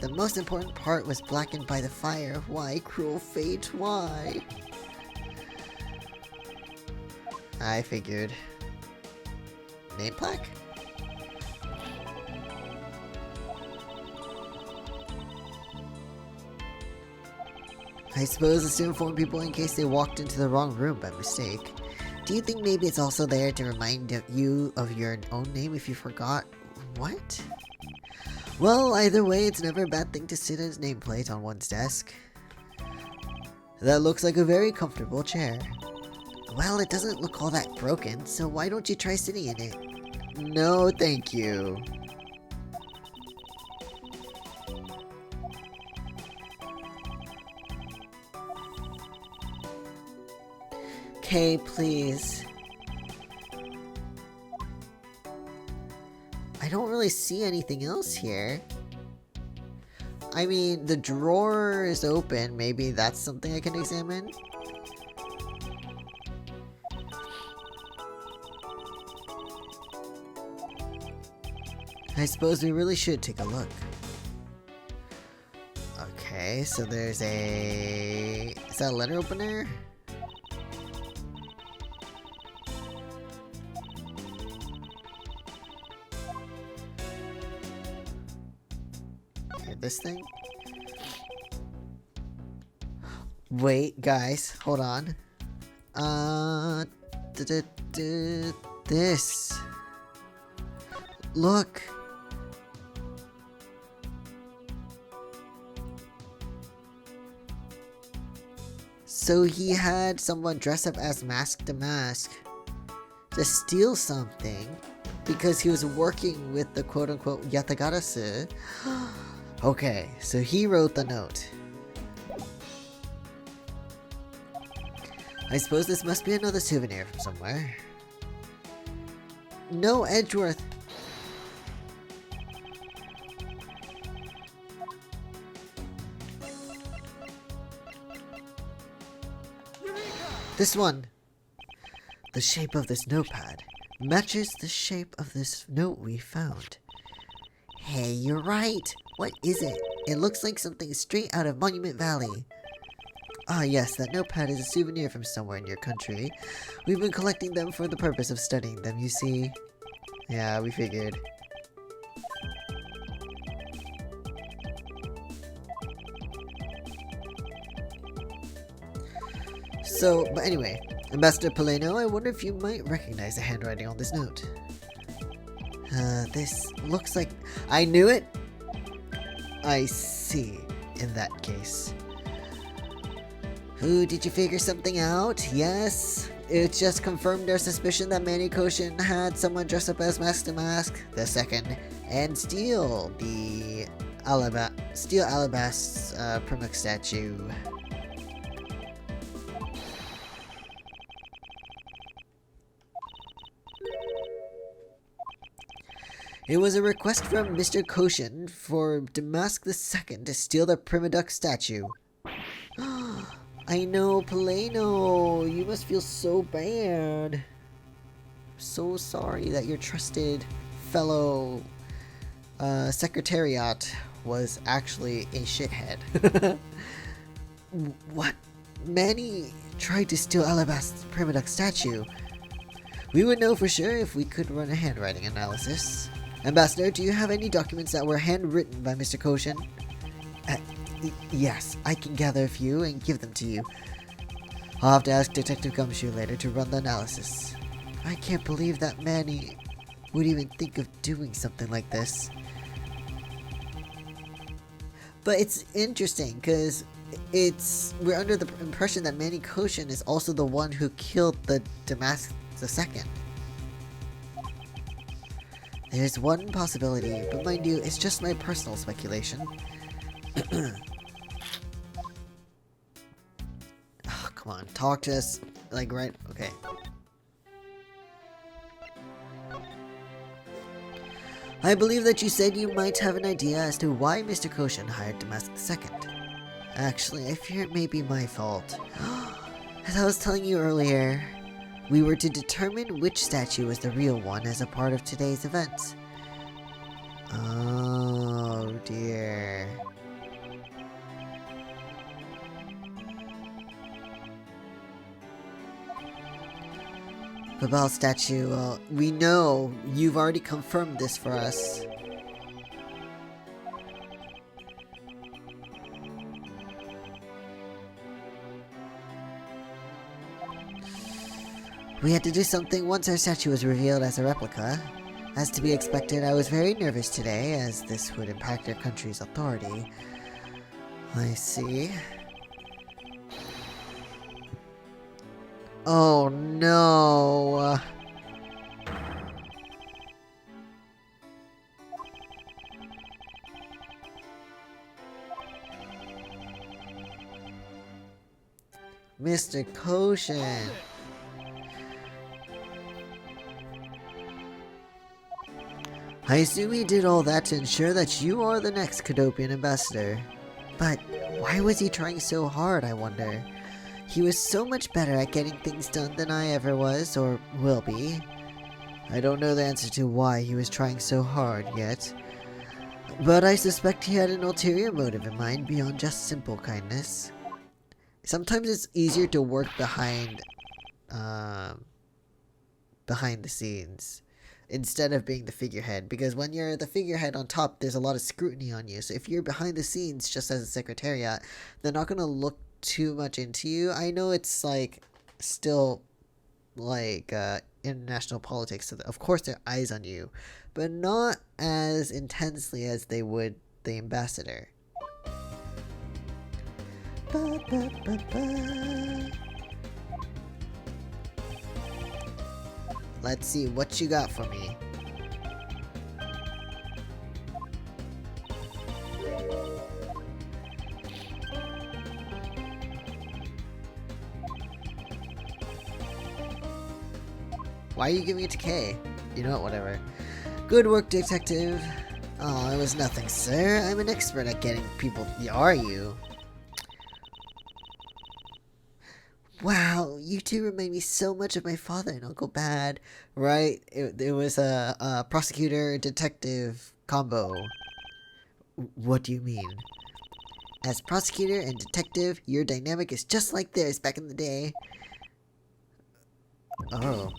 The most important part was blackened by the fire. Why, cruel fate, why? I figured. Name plaque? I suppose it's to inform people in case they walked into the wrong room by mistake. Do you think maybe it's also there to remind you of your own name if you forgot? What? Well, either way, it's never a bad thing to sit as nameplate on one's desk. That looks like a very comfortable chair. Well, it doesn't look all that broken, so why don't you try sitting in it? No, thank you. Okay, please. I don't really see anything else here. I mean, the drawer is open. Maybe that's something I can examine. I suppose we really should take a look. Okay, so there's a... Is that a letter opener? This thing? Wait, guys, hold on. This. Look. So he had someone dress up as Mask to Mask to steal something because he was working with the quote-unquote Yatagarasu. Okay, so he wrote the note. I suppose this must be another souvenir from somewhere. No, Edgeworth. This one. The shape of this notepad matches the shape of this note we found. Hey, you're right. What is it? It looks like something straight out of Monument Valley. Ah yes, that notepad is a souvenir from somewhere in your country. We've been collecting them for the purpose of studying them, you see. Yeah, we figured. So, but anyway, Ambassador Poleno, I wonder if you might recognize the handwriting on this note. This looks like... I knew it! I see, in that case. Ooh, did you figure something out? Yes? It just confirmed our suspicion that Manny Koshin had someone dress up as Mask to Mask the second and steal the Alabast's Primuck statue. It was a request from Mr. Koshin for Damask II to steal the Primaduck statue. I know, Poleno, you must feel so bad. So sorry that your trusted fellow secretariat was actually a shithead. What? Manny tried to steal Alabast's Primaduck statue. We would know for sure if we could run a handwriting analysis. Ambassador, do you have any documents that were handwritten by Mr. Koshin? Yes, I can gather a few and give them to you. I'll have to ask Detective Gumshoe later to run the analysis. I can't believe that Manny would even think of doing something like this. But it's interesting because we're under the impression that Manny Koshin is also the one who killed the Damask II. There's one possibility, but mind you, it's just my personal speculation. Oh, come on, talk to us, like, right? Okay. I believe that you said you might have an idea as to why Mr. Koshin hired Damask II. Actually, I fear it may be my fault. As I was telling you earlier, we were to determine which statue was the real one as a part of today's events. Oh dear. Babal statue, well, we know you've already confirmed this for us. We had to do something once our statue was revealed as a replica. As to be expected, I was very nervous today, as this would impact our country's authority. I see. Oh no! Mr. Koshin! I assume he did all that to ensure that you are the next Cadopian ambassador. But why was he trying so hard, I wonder? He was so much better at getting things done than I ever was, or will be. I don't know the answer to why he was trying so hard yet. But I suspect he had an ulterior motive in mind beyond just simple kindness. Sometimes it's easier to work behind the scenes instead of being the figurehead, because when you're the figurehead on top, there's a lot of scrutiny on you. So if you're behind the scenes just as a secretariat, they're not going to look too much into you. I know it's like still like international politics, so of course there are eyes on you, but not as intensely as they would the ambassador. Ba, ba, ba, ba. Let's see what you got for me. Why are you giving it to K? You know what, whatever. Good work, detective. Oh, it was nothing, sir. I'm an expert at getting people. Are you? Wow, you two remind me so much of my father and Uncle Bad, right? It was a prosecutor-detective combo. What do you mean? As prosecutor and detective, your dynamic is just like theirs back in the day. Oh.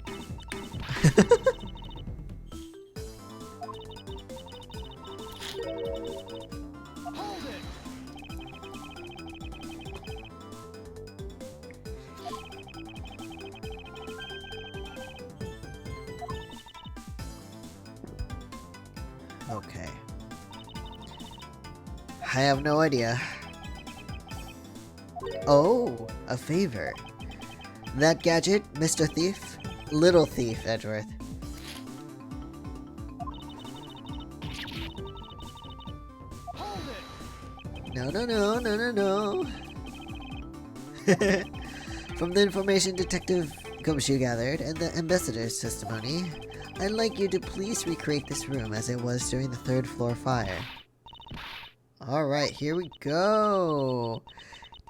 Okay. I have no idea. Oh, a favor. That gadget, Mr. Thief? Little Thief, Edgeworth. No, no, no, no, no, no. From the information Detective Gumshoe gathered and the ambassador's testimony, I'd like you to please recreate this room as it was during the third floor fire. Alright, here we go.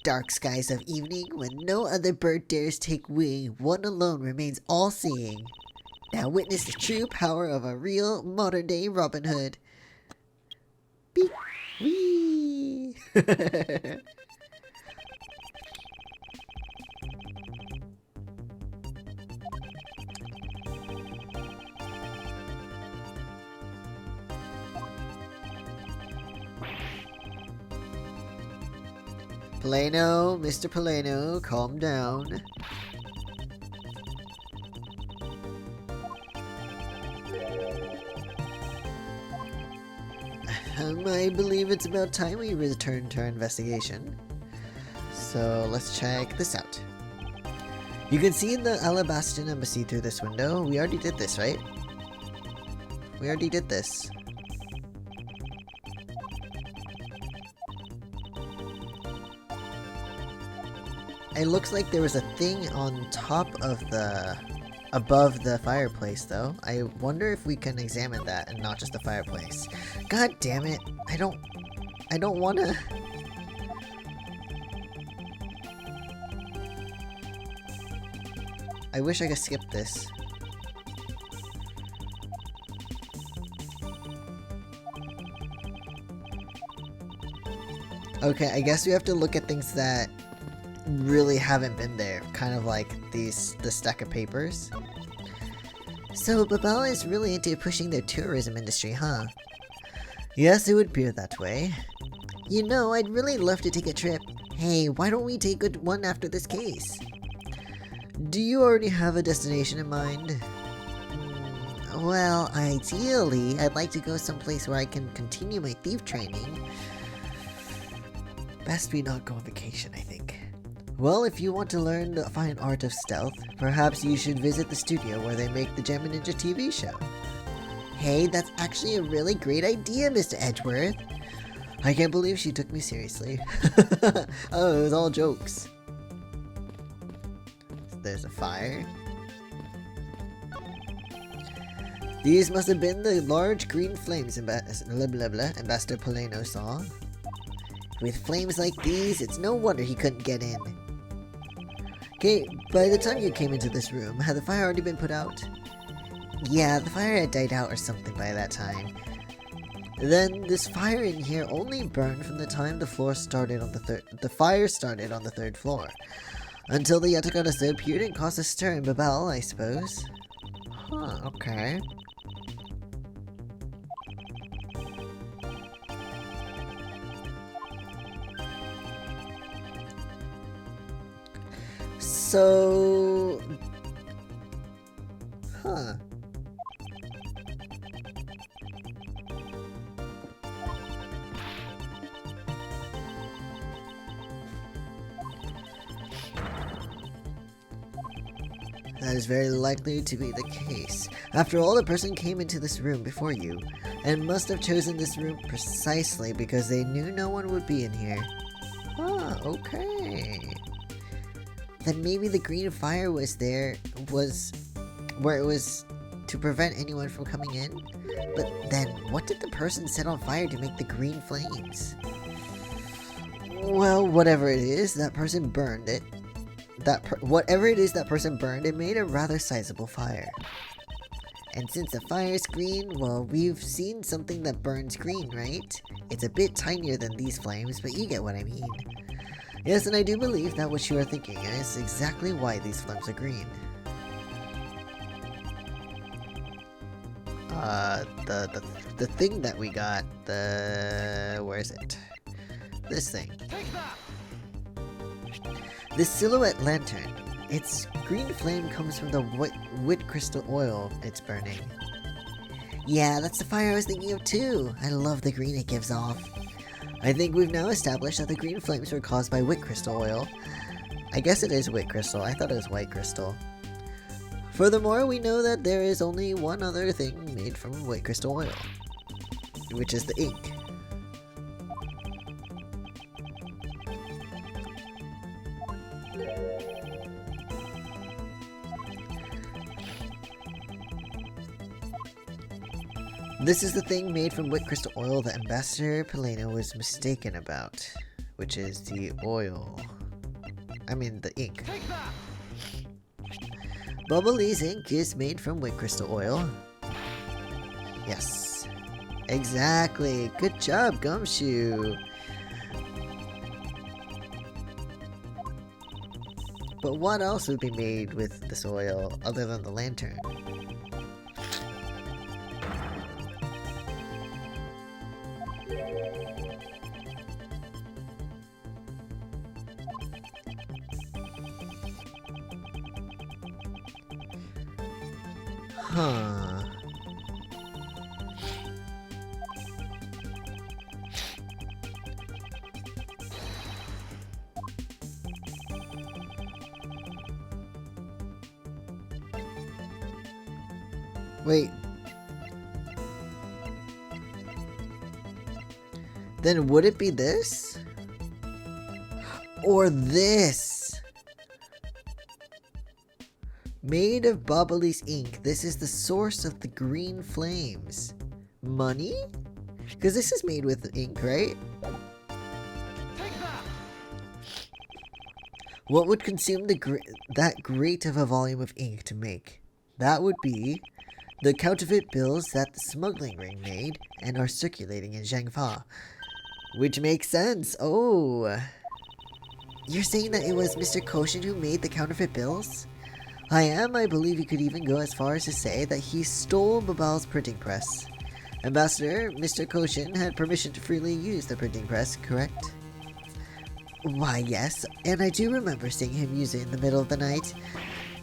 Dark skies of evening, when no other bird dares take wing, one alone remains all-seeing. Now witness the true power of a real modern-day Robin Hood. Beep. Whee! Polano, Mr. Polano, calm down. I believe it's about time we return to our investigation. So let's check this out. You can see the Alabastion Embassy through this window. We already did this, right? We already did this. It looks like there was a thing on top of above the fireplace though. I wonder if we can examine that and not just the fireplace. God damn it. I don't wanna. I wish I could skip this. Okay, I guess we have to look at things that really haven't been there, kind of like the stack of papers. So Babel is really into pushing their tourism industry, huh? Yes, it would appear that way. You know, I'd really love to take a trip. Hey, why don't we take one after this case? Do you already have a destination in mind? Well, ideally, I'd like to go someplace where I can continue my thief training. Best we not go on vacation, I think. Well, if you want to learn the fine art of stealth, perhaps you should visit the studio where they make the Gem and Ninja TV show. Hey, that's actually a really great idea, Mr. Edgeworth. I can't believe she took me seriously. Oh, it was all jokes. There's a fire. These must have been the large green flames Ambassador Polano saw. With flames like these, it's no wonder he couldn't get in. Okay, by the time you came into this room, had the fire already been put out? Yeah, the fire had died out or something by that time. Then this fire in here only burned from the time the fire started on the third floor. Until the Yatagata appeared and caused a stir in Babel, I suppose. Huh, okay. So... Huh. That is very likely to be the case. After all, the person came into this room before you, and must have chosen this room precisely because they knew no one would be in here. Ah, okay. Then maybe the green fire was where it was to prevent anyone from coming in? But then, what did the person set on fire to make the green flames? Well, whatever it is, that person burned it. Whatever it is that person burned, it made a rather sizable fire. And since the fire is green, well, we've seen something that burns green, right? It's a bit tinier than these flames, but you get what I mean. Yes, and I do believe that what you are thinking is exactly why these flames are green. The thing that we got, where is it? This thing. This silhouette lantern. Its green flame comes from the wit crystal oil it's burning. Yeah, that's the fire I was thinking of too. I love the green it gives off. I think we've now established that the green flames were caused by wit crystal oil. I guess it is wit crystal. I thought it was white crystal. Furthermore, we know that there is only one other thing made from wit crystal oil, which is the ink. This is the thing made from wit crystal oil that Ambassador Polano was mistaken about, which is the oil. I mean, the ink. Bubbly's ink is made from wit crystal oil. Yes. Exactly. Good job, Gumshoe. But what else would be made with this oil other than the lantern? Huh. Wait. Then would it be this? Or this? Made of Bobolie's ink, this is the source of the green flames. Money? Because this is made with ink, right? What would consume that great of a volume of ink to make? That would be the counterfeit bills that the smuggling ring made and are circulating in Zhangfa. Which makes sense. Oh. You're saying that it was Mr. Koshin who made the counterfeit bills? I believe you could even go as far as to say that he stole Babal's printing press. Ambassador, Mr. Koshin had permission to freely use the printing press, correct? Why, yes, and I do remember seeing him use it in the middle of the night,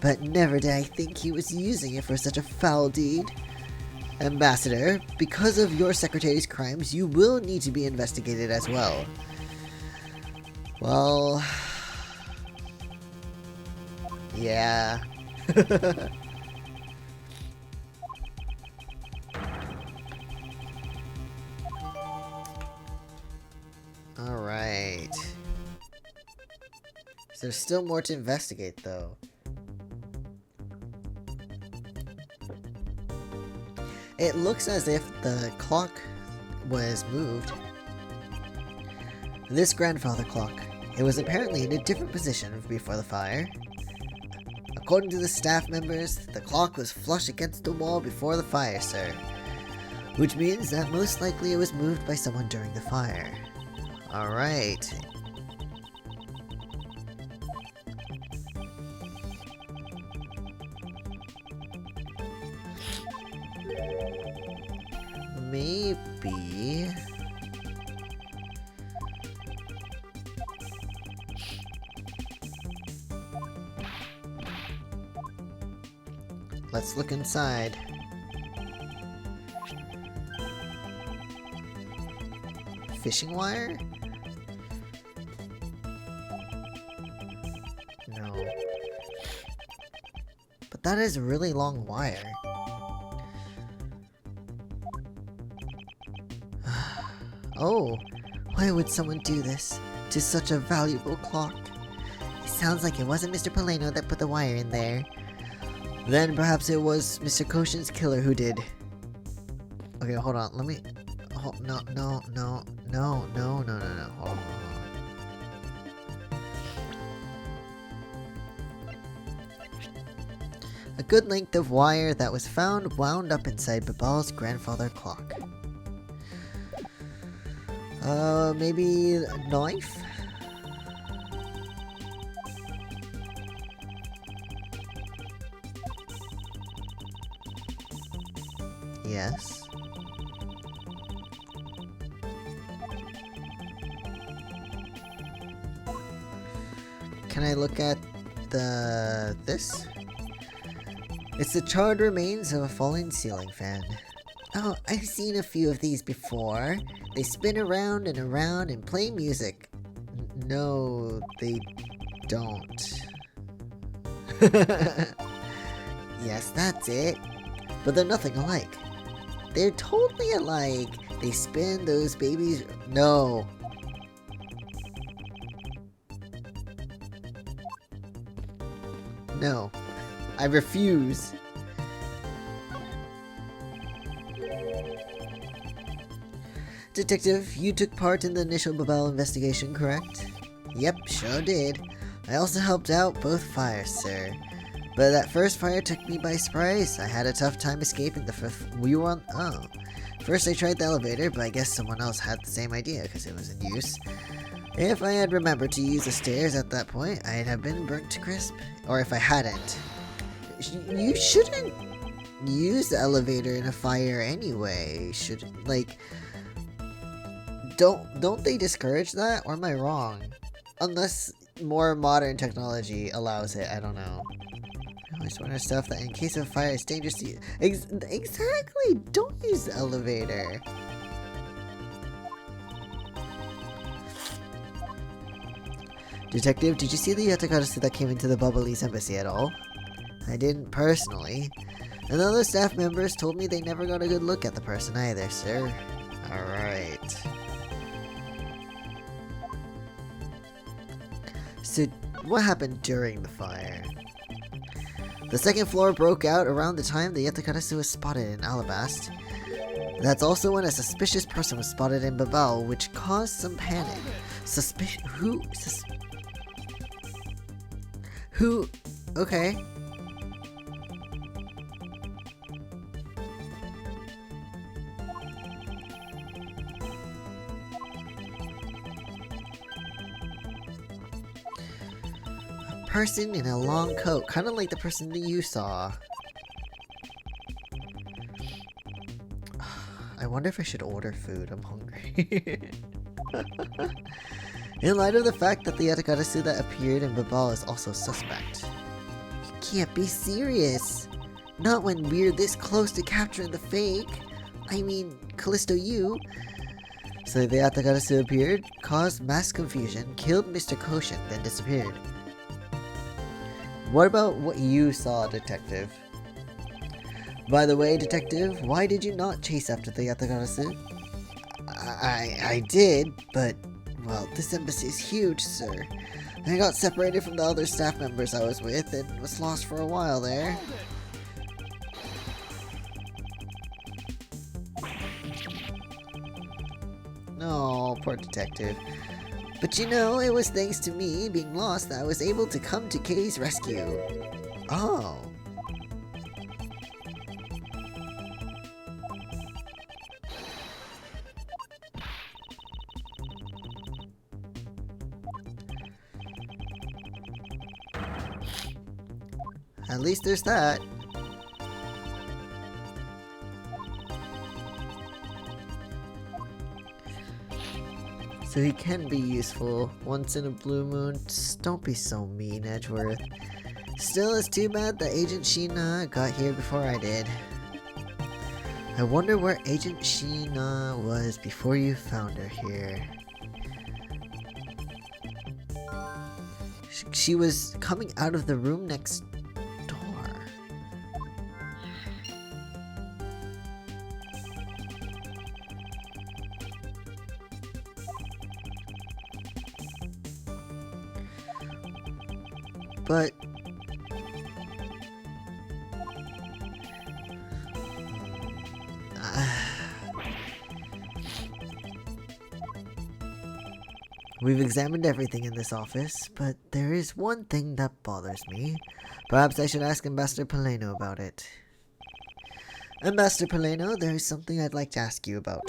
but never did I think he was using it for such a foul deed. Ambassador, because of your secretary's crimes, you will need to be investigated as well. Well... yeah. Alright. So there's still more to investigate, though. It looks as if the clock was moved. This grandfather clock. It was apparently in a different position before the fire. According to the staff members, the clock was flush against the wall before the fire, sir. Which means that most likely it was moved by someone during the fire. Alright. Maybe... let's look inside. Fishing wire? No. But that is a really long wire. Oh, why would someone do this to such a valuable clock? It sounds like it wasn't Mr. Poleno that put the wire in there. Then perhaps it was Mr. Koshin's killer who did. Okay, hold on. Let me... oh, no. Hold on. A good length of wire that was found wound up inside Babal's grandfather clock. Maybe a knife? Yes. Can I look at this? It's the charred remains of a fallen ceiling fan. Oh, I've seen a few of these before. They spin around and around and play music. No, they don't. Yes, that's it. But they're nothing alike. They're totally alike. They spin those babies. No. No. I refuse. Detective, you took part in the initial Babel investigation, correct? Yep, sure did. I also helped out both fires, sir. But that first fire took me by surprise. I had a tough time escaping the fifth. We were on... oh. First I tried the elevator, but I guess someone else had the same idea because it was in use. If I had remembered to use the stairs at that point, I'd have been burnt to crisp. Or if I hadn't. You shouldn't use the elevator in a fire anyway. Should... like... Don't they discourage that? Or am I wrong? Unless more modern technology allows it, I don't know. Always warn our staff that in case of fire, it's dangerous to use. Exactly! Don't use the elevator! Detective, did you see the Yatagarasu that came into the Bubbly's embassy at all? I didn't personally. And the other staff members told me they never got a good look at the person either, sir. Alright. So, what happened during the fire? The second floor broke out around the time the Yatakarasu was spotted in Alabast. That's also when a suspicious person was spotted in Babao, which caused some panic. Who? Okay. A person in a long coat, kind of like the person that you saw. I wonder if I should order food. I'm hungry. In light of the fact that the Yatakarasu that appeared in Babal is also suspect. You can't be serious! Not when we're this close to capturing the fake! I mean, Callisto you! So the Yatakarasu appeared, caused mass confusion, killed Mr. Koshin, then disappeared. What about what you saw, Detective? By the way, Detective, why did you not chase after the Yatakarasu? I did, but... well, this embassy is huge, sir. I got separated from the other staff members I was with and was lost for a while there. No, poor detective. But you know, it was thanks to me being lost that I was able to come to Kay's rescue. Oh. At least there's that. So he can be useful once in a blue moon. Just don't be so mean, Edgeworth. Still, it's too bad that Agent Sheena got here before I did. I wonder where Agent Sheena was before you found her here. She was coming out of the room next door. But we've examined everything in this office, but there is one thing that bothers me. Perhaps I should ask Ambassador Paleno about it. Ambassador Paleno, there is something I'd like to ask you about.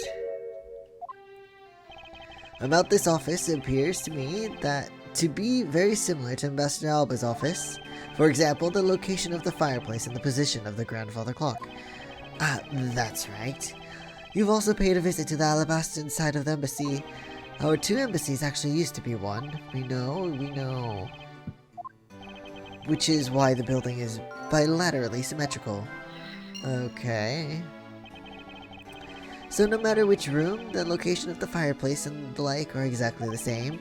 About this office, it appears to me that to be very similar to Ambassador Alba's office. For example, the location of the fireplace and the position of the grandfather clock. Ah, that's right. You've also paid a visit to the Alabastan side of the embassy. Our two embassies actually used to be one. We know. Which is why the building is bilaterally symmetrical. Okay. So no matter which room, the location of the fireplace and the like are exactly the same.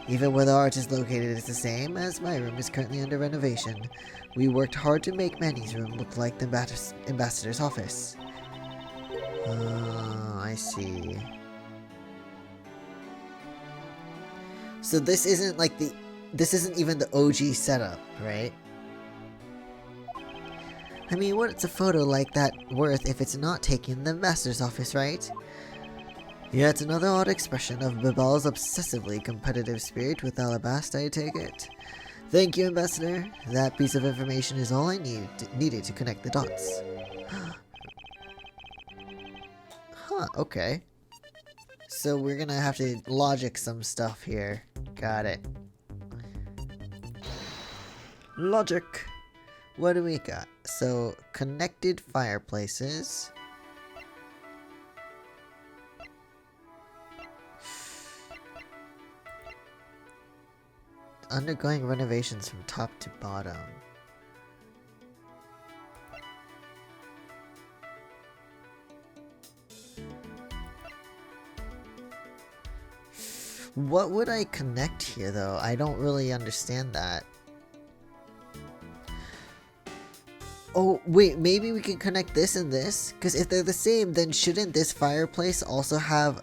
Even where the art is located is the same, as my room is currently under renovation. We worked hard to make Manny's room look like the ambassador's office. I see. So this isn't like this isn't even the OG setup, right? I mean, what's a photo like that worth if it's not taken in the ambassador's office, right? Yet another odd expression of Bibal's obsessively competitive spirit with Alabast, I take it. Thank you, Ambassador. That piece of information is all I needed to connect the dots. Huh, okay. So we're gonna have to logic some stuff here. Got it. Logic. What do we got? So, connected fireplaces. Undergoing renovations from top to bottom. What would I connect here, though? I don't really understand that. Oh, wait, maybe we can connect this and this? Because if they're the same, then shouldn't this fireplace also have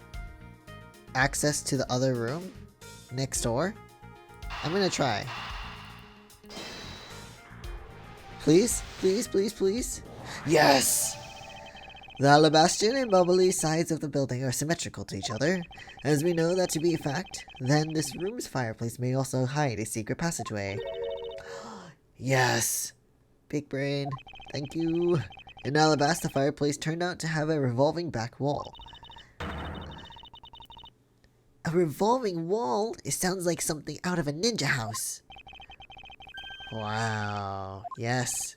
access to the other room next door? I'm gonna try. Please? Please, please, please? Yes! The alabaster and bubbly sides of the building are symmetrical to each other. As we know that to be a fact, then this room's fireplace may also hide a secret passageway. Yes! Big brain. Thank you. In alabaster, the fireplace turned out to have a revolving back wall. A revolving wall? It sounds like something out of a ninja house. Wow. Yes.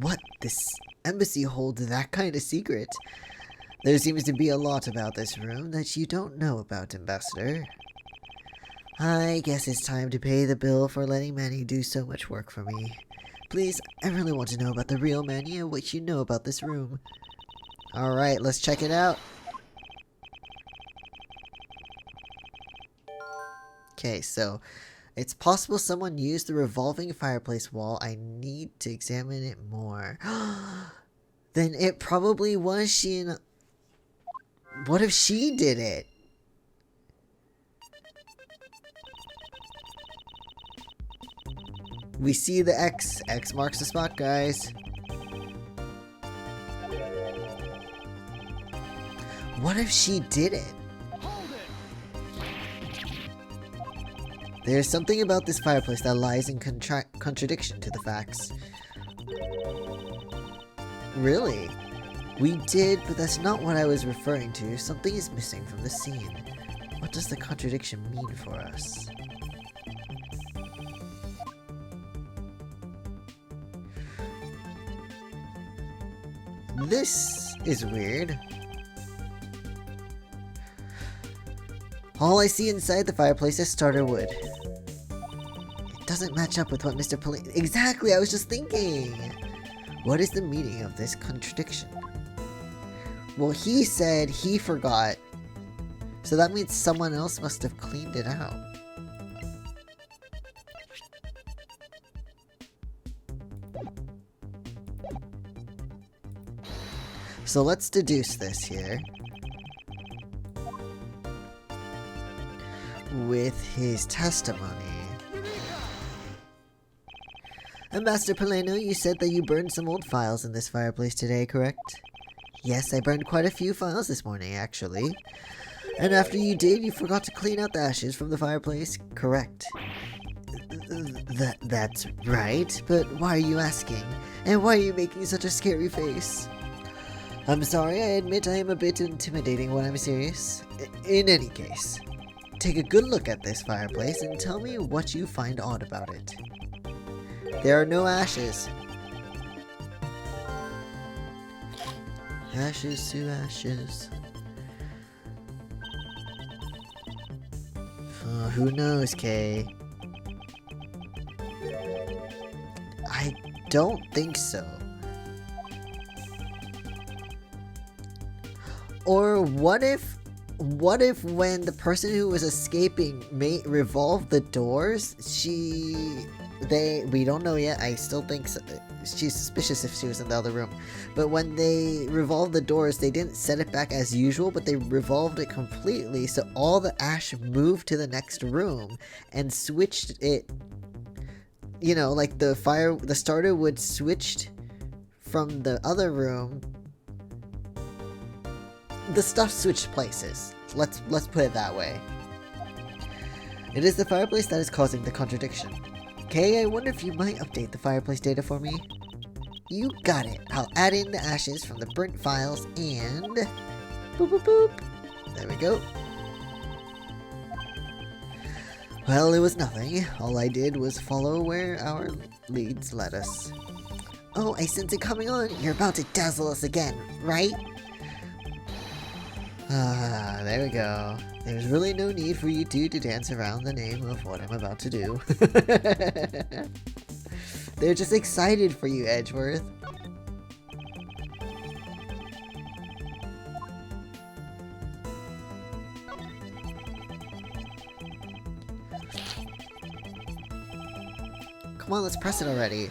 What? This embassy holds that kind of secret? There seems to be a lot about this room that you don't know about, Ambassador. I guess it's time to pay the bill for letting Manny do so much work for me. Please, I really want to know about the real Manny and what you know about this room. Alright, let's check it out. Okay, so it's possible someone used the revolving fireplace wall. I need to examine it more. Then it probably was she and... What if she did it? We see the X. X marks the spot, guys. What if she did it? There's something about this fireplace that lies in contradiction to the facts. Really? We did, but that's not what I was referring to. Something is missing from the scene. What does the contradiction mean for us? This is weird. All I see inside the fireplace is starter wood. It doesn't match up with what Mr. Exactly, I was just thinking! What is the meaning of this contradiction? Well, he said he forgot. So that means someone else must have cleaned it out. So let's deduce this here. With his testimony. Ambassador Paleno, you said that you burned some old files in this fireplace today, correct? Yes, I burned quite a few files this morning, actually. And after you did, you forgot to clean out the ashes from the fireplace, correct? That's right, but why are you asking? And why are you making such a scary face? I'm sorry, I admit I am a bit intimidating when I'm serious. In any case, take a good look at this fireplace and tell me what you find odd about it. There are no ashes. Ashes to ashes. Who knows, Kay? I don't think so. Or what if when the person who was escaping revolved the doors, we don't know yet. I still think she's suspicious if she was in the other room. But when they revolved the doors, they didn't set it back as usual, but they revolved it completely, so all the ash moved to the next room and switched it. You know, like the starter wood switched from the other room. The stuff switched places. Let's put it that way. It is the fireplace that is causing the contradiction. Okay, I wonder if you might update the fireplace data for me. You got it. I'll add in the ashes from the burnt files and... boop boop boop. There we go. Well, it was nothing. All I did was follow where our leads led us. Oh, I sense it coming on. You're about to dazzle us again, right? Ah, there we go. There's really no need for you two to dance around the name of what I'm about to do. They're just excited for you, Edgeworth. Come on, let's press it already.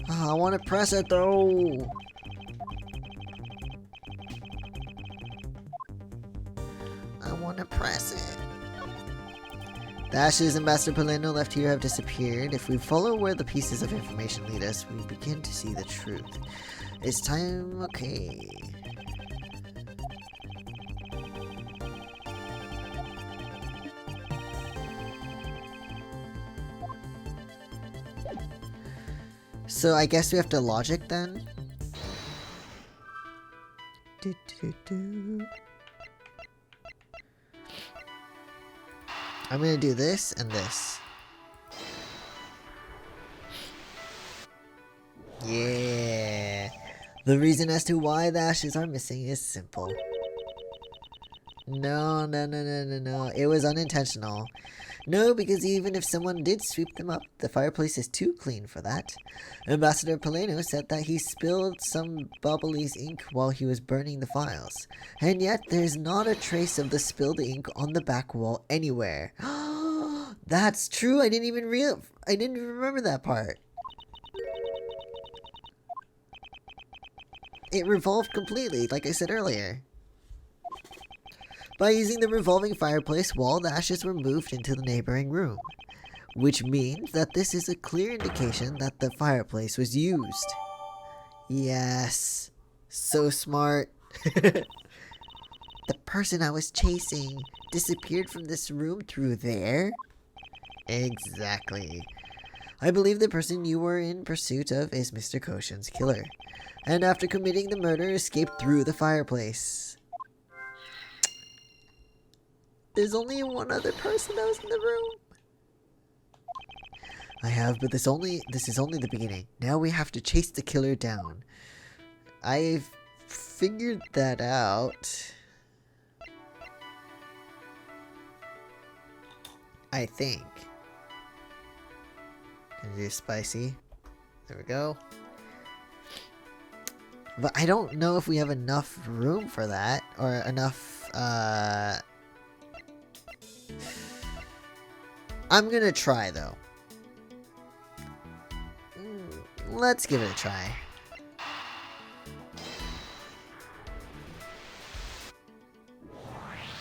Oh, I want to press it though. I want to press it. The ashes Ambassador Polino left here have disappeared. If we follow where the pieces of information lead us, we begin to see the truth. It's time, okay. So I guess we have to logic then? I'm gonna do this and this. Yeah. The reason as to why the ashes are missing is simple. No. It was unintentional. No, because even if someone did sweep them up, the fireplace is too clean for that. Ambassador Polino said that he spilled some Bubbly's ink while he was burning the files. And yet, there's not a trace of the spilled ink on the back wall anywhere. That's true, I didn't even remember that part. It revolved completely, like I said earlier. By using the revolving fireplace wall, the ashes were moved into the neighboring room, which means that this is a clear indication that the fireplace was used. Yes, so smart. The person I was chasing disappeared from this room through there? Exactly. I believe the person you were in pursuit of is Mr. Koshin's killer, and after committing the murder escaped through the fireplace. There's only one other person that was in the room. I have, but this is only the beginning. Now we have to chase the killer down. I've figured that out. I think. Gonna do spicy. There we go. But I don't know if we have enough room for that, or enough, I'm gonna try, though. Let's give it a try.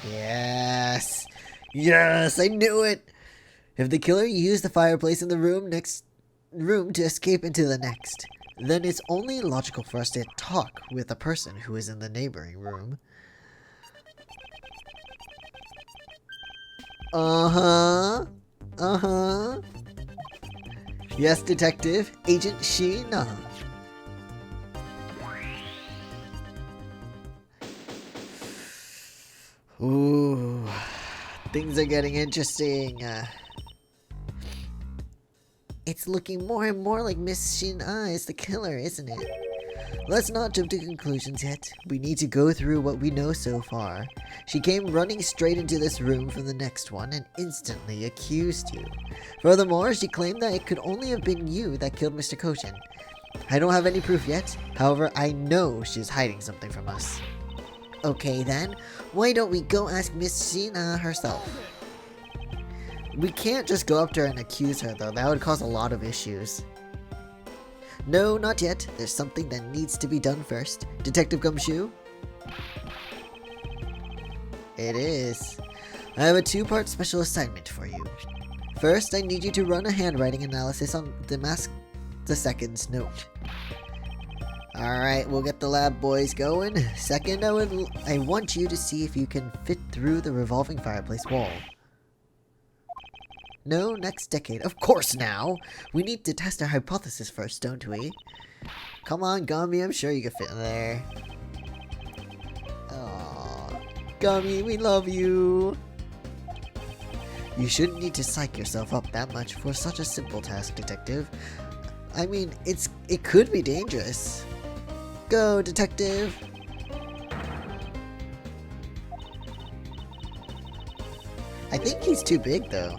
Yes! Yes! I knew it! If the killer used the fireplace in the room to escape into the next, then it's only logical for us to talk with the person who is in the neighboring room. Uh-huh. Yes, Detective. Agent Sheena. Ooh. Things are getting interesting. It's looking more and more like Miss Sheena is the killer, isn't it? Let's not jump to conclusions yet. We need to go through what we know so far. She came running straight into this room from the next one and instantly accused you. Furthermore, she claimed that it could only have been you that killed Mr. Koshin. I don't have any proof yet. However, I know she's hiding something from us. Okay then, why don't we go ask Miss Sheena herself? We can't just go up to her and accuse her though. That would cause a lot of issues. No, not yet. There's something that needs to be done first. Detective Gumshoe? It is. I have a two-part special assignment for you. First, I need you to run a handwriting analysis on the second's note. Alright, we'll get the lab boys going. Second, I want you to see if you can fit through the revolving fireplace wall. No, next decade. Of course now! We need to test our hypothesis first, don't we? Come on, Gummy, I'm sure you can fit in there. Aww. Gummy, we love you! You shouldn't need to psych yourself up that much for such a simple task, Detective. I mean, it could be dangerous. Go, Detective! I think he's too big, though.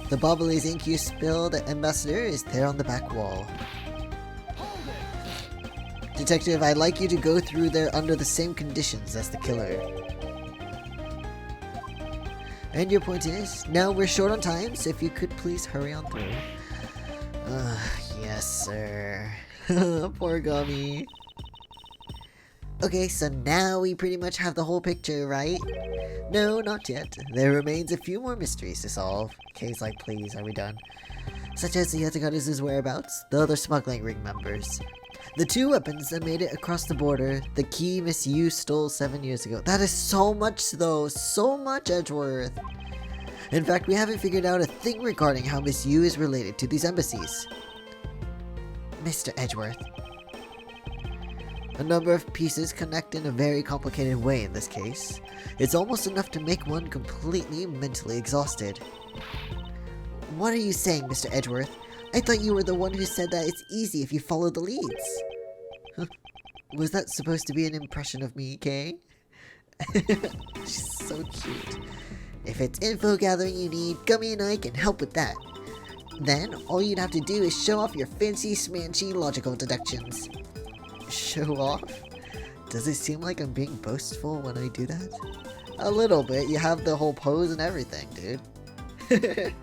The Bubbly's ink you spilled, Ambassador, is there on the back wall. Detective, I'd like you to go through there under the same conditions as the killer. And your point is, now we're short on time, so if you could please hurry on through. Yes, sir. Poor Gummy. Okay, so now we pretty much have the whole picture, right? No, not yet. There remains a few more mysteries to solve. Kay's like, please, are we done? Such as the Yatagaru's whereabouts, the other smuggling ring members, the 2 weapons that made it across the border, the key Miss Yu stole 7 years ago. That is so much, though. So much, Edgeworth. In fact, we haven't figured out a thing regarding how Miss Yu is related to these embassies. Mr. Edgeworth. A number of pieces connect in a very complicated way in this case. It's almost enough to make one completely mentally exhausted. What are you saying, Mr. Edgeworth? I thought you were the one who said that it's easy if you follow the leads. Huh. Was that supposed to be an impression of me, Kay? She's so cute. If it's info gathering you need, Gummy and I can help with that. Then, all you'd have to do is show off your fancy, smanchy logical deductions. Show off? Does it seem like I'm being boastful when I do that? A little bit. You have the whole pose and everything, dude.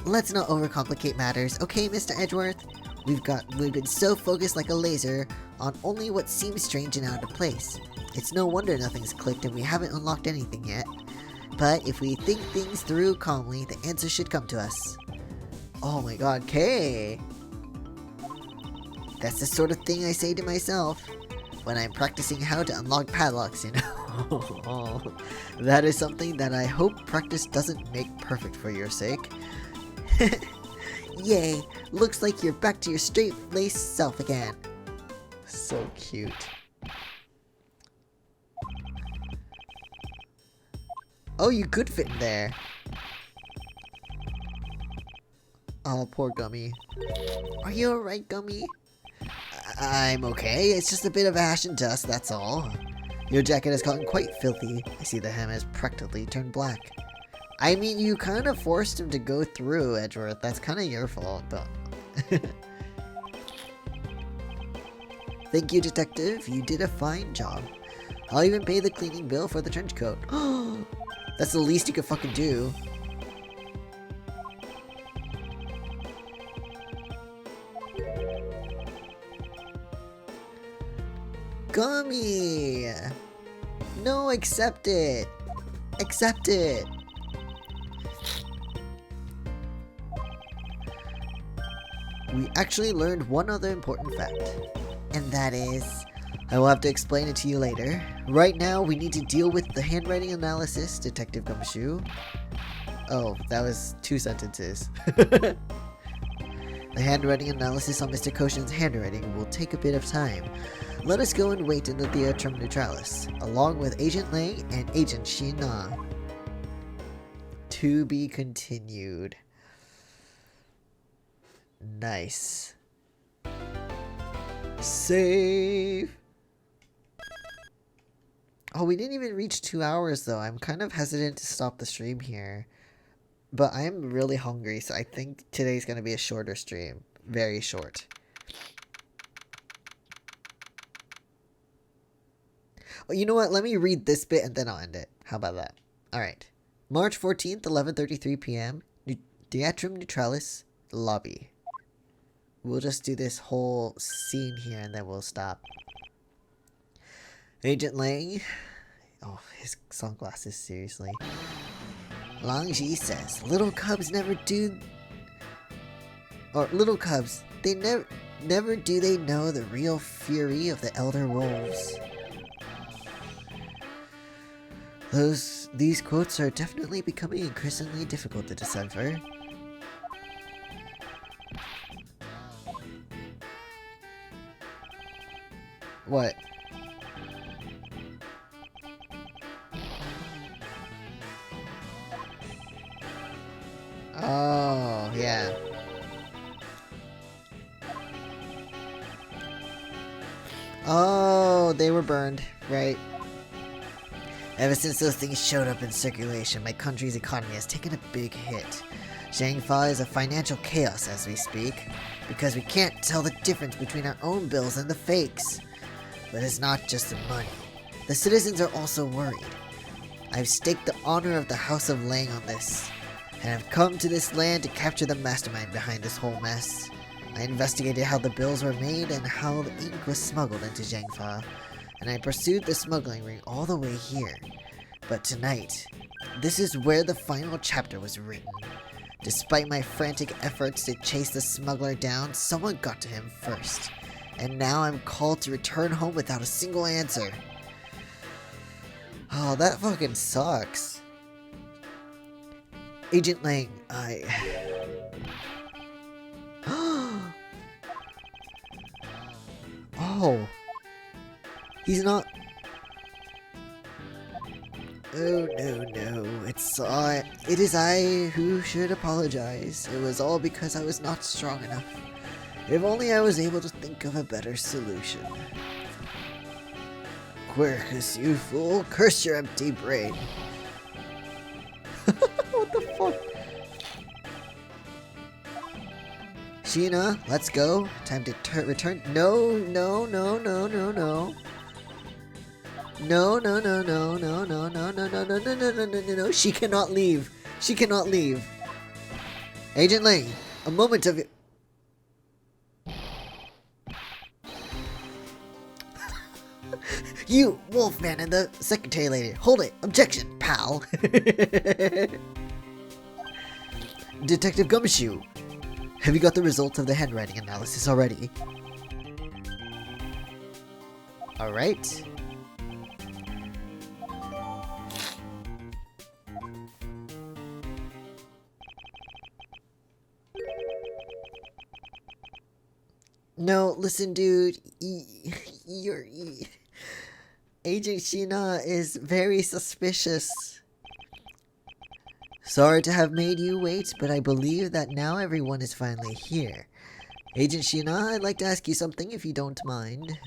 Let's not overcomplicate matters, okay, Mr. Edgeworth? We've been so focused like a laser on only what seems strange and out of place. It's no wonder nothing's clicked and we haven't unlocked anything yet. But if we think things through calmly, the answer should come to us. Oh my god, Kay! That's the sort of thing I say to myself when I'm practicing how to unlock padlocks, you know? That is something that I hope practice doesn't make perfect for your sake. Yay! Looks like you're back to your straight-laced self again. So cute. Oh, you could fit in there. Oh, poor Gummy. Are you alright, Gummy? I'm okay. It's just a bit of ash and dust, that's all. Your jacket has gotten quite filthy. I see the hem has practically turned black. I mean, you kind of forced him to go through, Edgeworth. That's kind of your fault, but... Thank you, Detective. You did a fine job. I'll even pay the cleaning bill for the trench coat. That's the least you could fucking do. Gummy! No, accept it. Accept it. We actually learned one other important fact, and that is, I will have to explain it to you later. Right now, we need to deal with the handwriting analysis, Detective Gumshoe. Oh, that was 2 sentences. The handwriting analysis on Mr. Koshin's handwriting will take a bit of time. Let us go and wait in the Theatrum Neutralis, along with Agent Lang and Agent Shina. To be continued. Nice. Save. Oh, we didn't even reach 2 hours though. I'm kind of hesitant to stop the stream here. But I'm really hungry, so I think today's going to be a shorter stream. Very short. Oh, you know what? Let me read this bit and then I'll end it. How about that? Alright. March 14th, 11:33 p.m. Theatrum Neutralis, lobby. We'll just do this whole scene here and then we'll stop. Agent Lang. Oh, his sunglasses, seriously. Langji says, little cubs never do... Or, little cubs, they never do they know the real fury of the elder wolves. These quotes are definitely becoming increasingly difficult to decipher. What? Oh, yeah. Oh, they were burned, right. Ever since those things showed up in circulation, my country's economy has taken a big hit. Zhangfa is a financial chaos as we speak, because we can't tell the difference between our own bills and the fakes. But it's not just the money. The citizens are also worried. I've staked the honor of the House of Lang on this, and I've come to this land to capture the mastermind behind this whole mess. I investigated how the bills were made and how the ink was smuggled into Zhangfa, and I pursued the smuggling ring all the way here. But tonight, this is where the final chapter was written. Despite my frantic efforts to chase the smuggler down, someone got to him first, and now I'm called to return home without a single answer. Oh, that fucking sucks. Agent Lang, Oh. He's not... Oh, no. It is I who should apologize. It was all because I was not strong enough. If only I was able to think of a better solution. Quercus, you fool. Curse your empty brain. What the fuck? Sheena, let's go. Time to return. No. No. She cannot leave. She cannot leave. Agent Lang, a moment of... You, Wolfman, and the secretary lady. Hold it. Objection, pal. Detective Gumshoe, have you got the results of the handwriting analysis already? Alright. No, listen, dude. Agent Sheena is very suspicious. Sorry to have made you wait, but I believe that now everyone is finally here. Agent Sheena, I'd like to ask you something if you don't mind.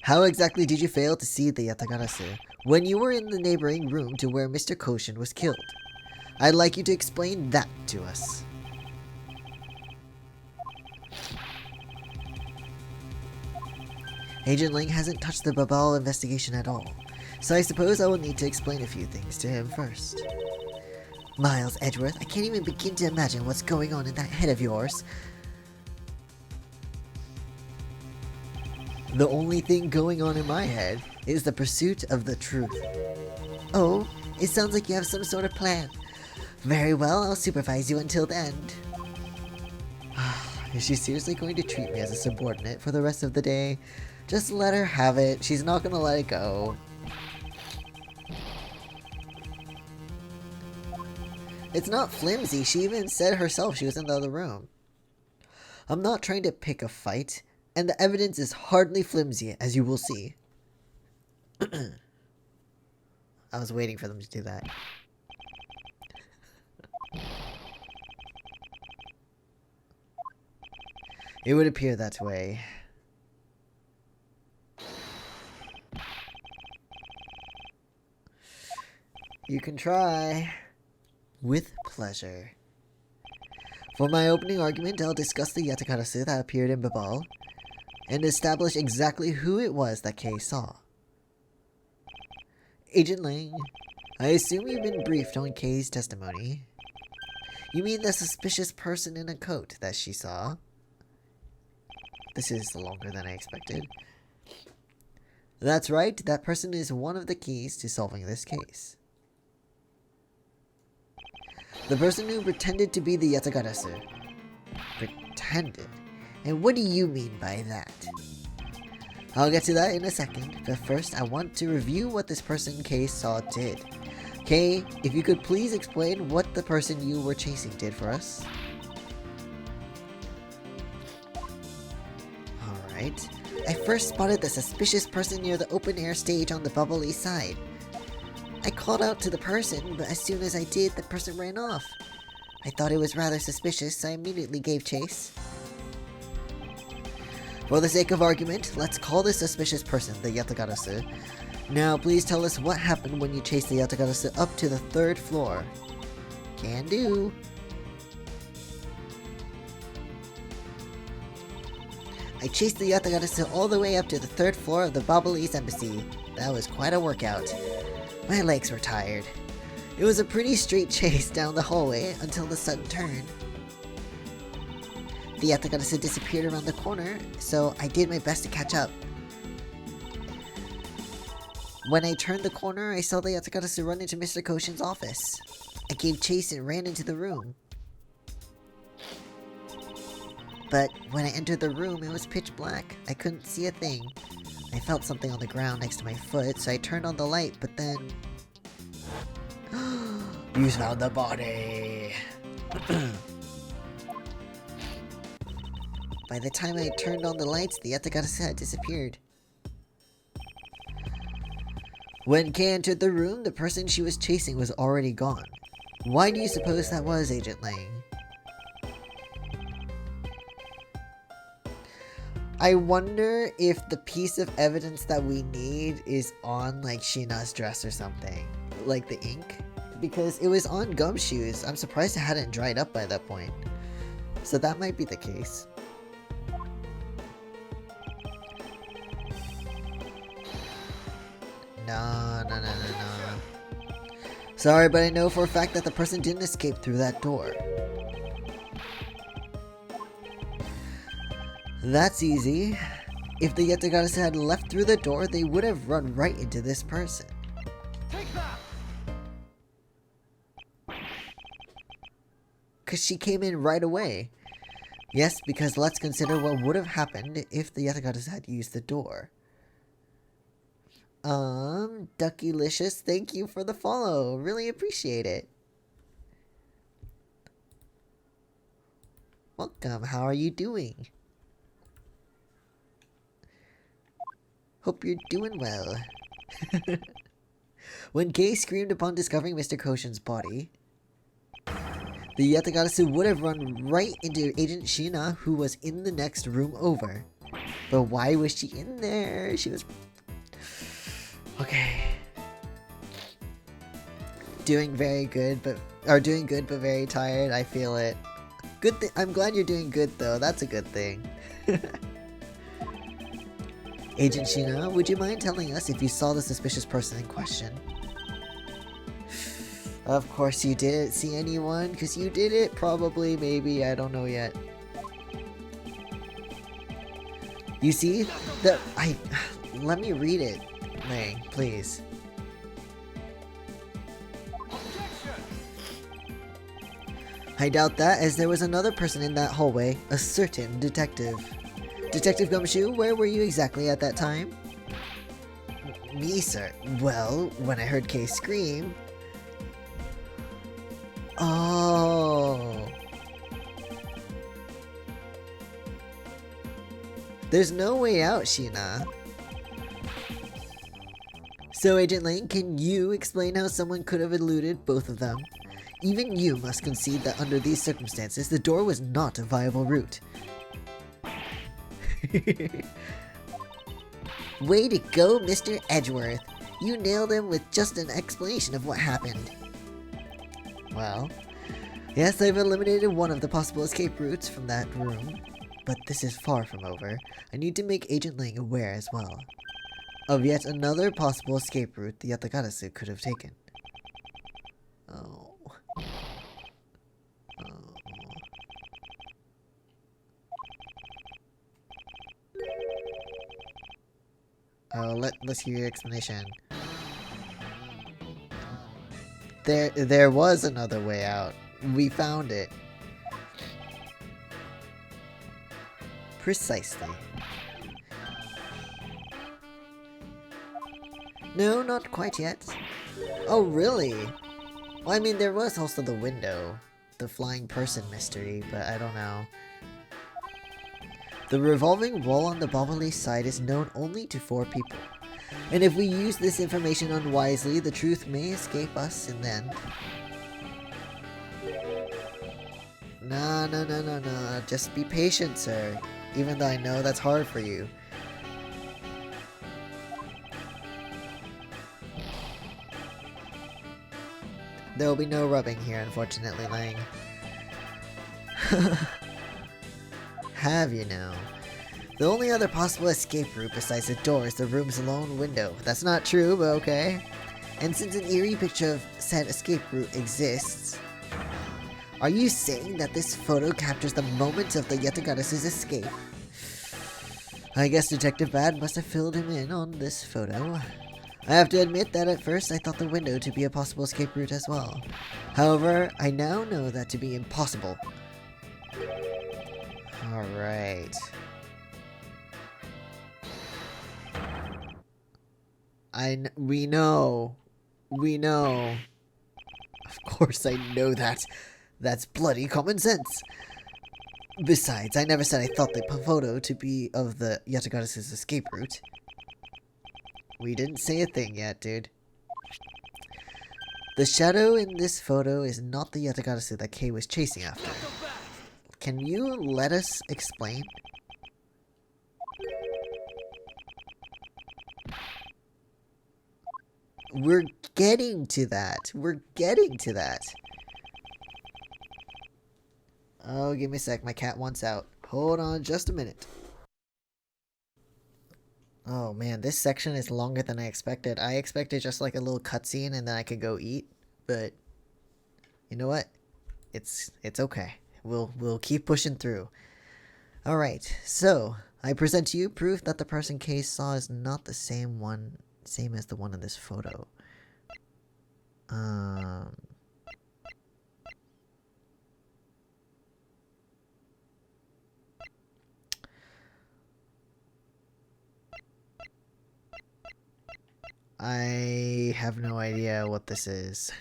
How exactly did you fail to see the Yatagarasu when you were in the neighboring room to where Mr. Koshin was killed? I'd like you to explain that to us. Agent Lang hasn't touched the Babal investigation at all, so I suppose I will need to explain a few things to him first. Miles Edgeworth, I can't even begin to imagine what's going on in that head of yours. The only thing going on in my head is the pursuit of the truth. Oh, it sounds like you have some sort of plan. Very well, I'll supervise you until the end. Is she seriously going to treat me as a subordinate for the rest of the day? Just let her have it. She's not gonna let it go. It's not flimsy. She even said herself she was in the other room. I'm not trying to pick a fight, and the evidence is hardly flimsy, as you will see. I was waiting for them to do that. It would appear that way. You can try. With pleasure. For my opening argument, I'll discuss the Yatakarasu that appeared in Babal, and establish exactly who it was that Kay saw. Agent Lang, I assume you've been briefed on Kay's testimony. You mean the suspicious person in a coat that she saw? This is longer than I expected. That's right, that person is one of the keys to solving this case. The person who pretended to be the Yatagarasu. Pretended? And what do you mean by that? I'll get to that in a second, but first I want to review what this person Kay saw did. Kay, if you could please explain what the person you were chasing did for us. Alright. I first spotted the suspicious person near the open-air stage on the bubbly side. I called out to the person, but as soon as I did, the person ran off. I thought it was rather suspicious, so I immediately gave chase. For the sake of argument, let's call this suspicious person the Yatagarasu. Now, please tell us what happened when you chased the Yatagarasu up to the 3rd floor. Can do. I chased the Yatagarasu all the way up to the 3rd floor of the Babalese embassy. That was quite a workout. My legs were tired. It was a pretty straight chase down the hallway until the sudden turn. The Yatagarasu disappeared around the corner, so I did my best to catch up. When I turned the corner, I saw the Yatagarasu run into Mr. Koshin's office. I gave chase and ran into the room. But when I entered the room, it was pitch black. I couldn't see a thing. I felt something on the ground next to my foot, so I turned on the light, but then... You found the body! By the time I turned on the lights, the Yatagarasu had disappeared. When Kay entered the room, the person she was chasing was already gone. Why do you suppose that was, Agent Lang? I wonder if the piece of evidence that we need is on, like, Sheena's dress or something. Like the ink. Because it was on gumshoes. I'm surprised it hadn't dried up by that point. So that might be the case. No. Sorry, but I know for a fact that the person didn't escape through that door. That's easy. If the Yatagarasu had left through the door, they would have run right into this person. Take that! Because she came in right away. Yes, because let's consider what would have happened if the Yatagarasu had used the door. Duckylicious, thank you for the follow. Really appreciate it. Welcome, how are you doing? Hope you're doing well. When Kay screamed upon discovering Mr. Koshin's body, the Yatagarasu would have run right into Agent Sheena, who was in the next room over. But why was she in there? She was... Okay. Doing good, but very tired. I feel it. I'm glad you're doing good, though. That's a good thing. Agent Sheena, would you mind telling us if you saw the suspicious person in question? Of course you didn't see anyone, because you did it, probably, maybe, I don't know yet. You see? Let me read it, Lang, please. I doubt that, as there was another person in that hallway, a certain detective. Detective Gumshoe, where were you exactly at that time? Me, sir? Well, when I heard Kay scream... Oh... There's no way out, Sheena. So, Agent Lang, can you explain how someone could have eluded both of them? Even you must concede that under these circumstances, the door was not a viable route. Way to go, Mr. Edgeworth. You nailed him with just an explanation of what happened. Well, yes, I've eliminated one of the possible escape routes from that room, but this is far from over. I need to make Agent Lang aware as well of yet another possible escape route the Yatagarasu could have taken. Oh. Let's hear your explanation. There was another way out. We found it. Precisely. No, not quite yet. Oh, really? Well, I mean, there was also the window. The flying person mystery, but I don't know. The revolving wall on the Babalese side is known only to 4 people. And if we use this information unwisely, the truth may escape us in the end. No. Just be patient, sir. Even though I know that's hard for you. There will be no rubbing here, unfortunately, Lang. Have you now? The only other possible escape route besides the door is the room's lone window. That's not true, but okay. And since an eerie picture of said escape route exists, are you saying that this photo captures the moment of the Yatagara's escape? I guess Detective Bad must have filled him in on this photo. I have to admit that at first I thought the window to be a possible escape route as well. However, I now know that to be impossible. Alright. We know. We know. Of course I know that. That's bloody common sense. Besides, I never said I thought the photo to be of the Yatagara's escape route. We didn't say a thing yet, dude. The shadow in this photo is not the Yatagarasu that Kay was chasing after. Can you let us explain? We're getting to that. We're getting to that. Oh, give me a sec. My cat wants out. Hold on just a minute. Oh man, this section is longer than I expected. I expected just like a little cutscene and then I could go eat, but you know what? It's okay. We'll keep pushing through. All right. So, I present to you proof that the person Case saw is not the same as the one in this photo. I have no idea what this is.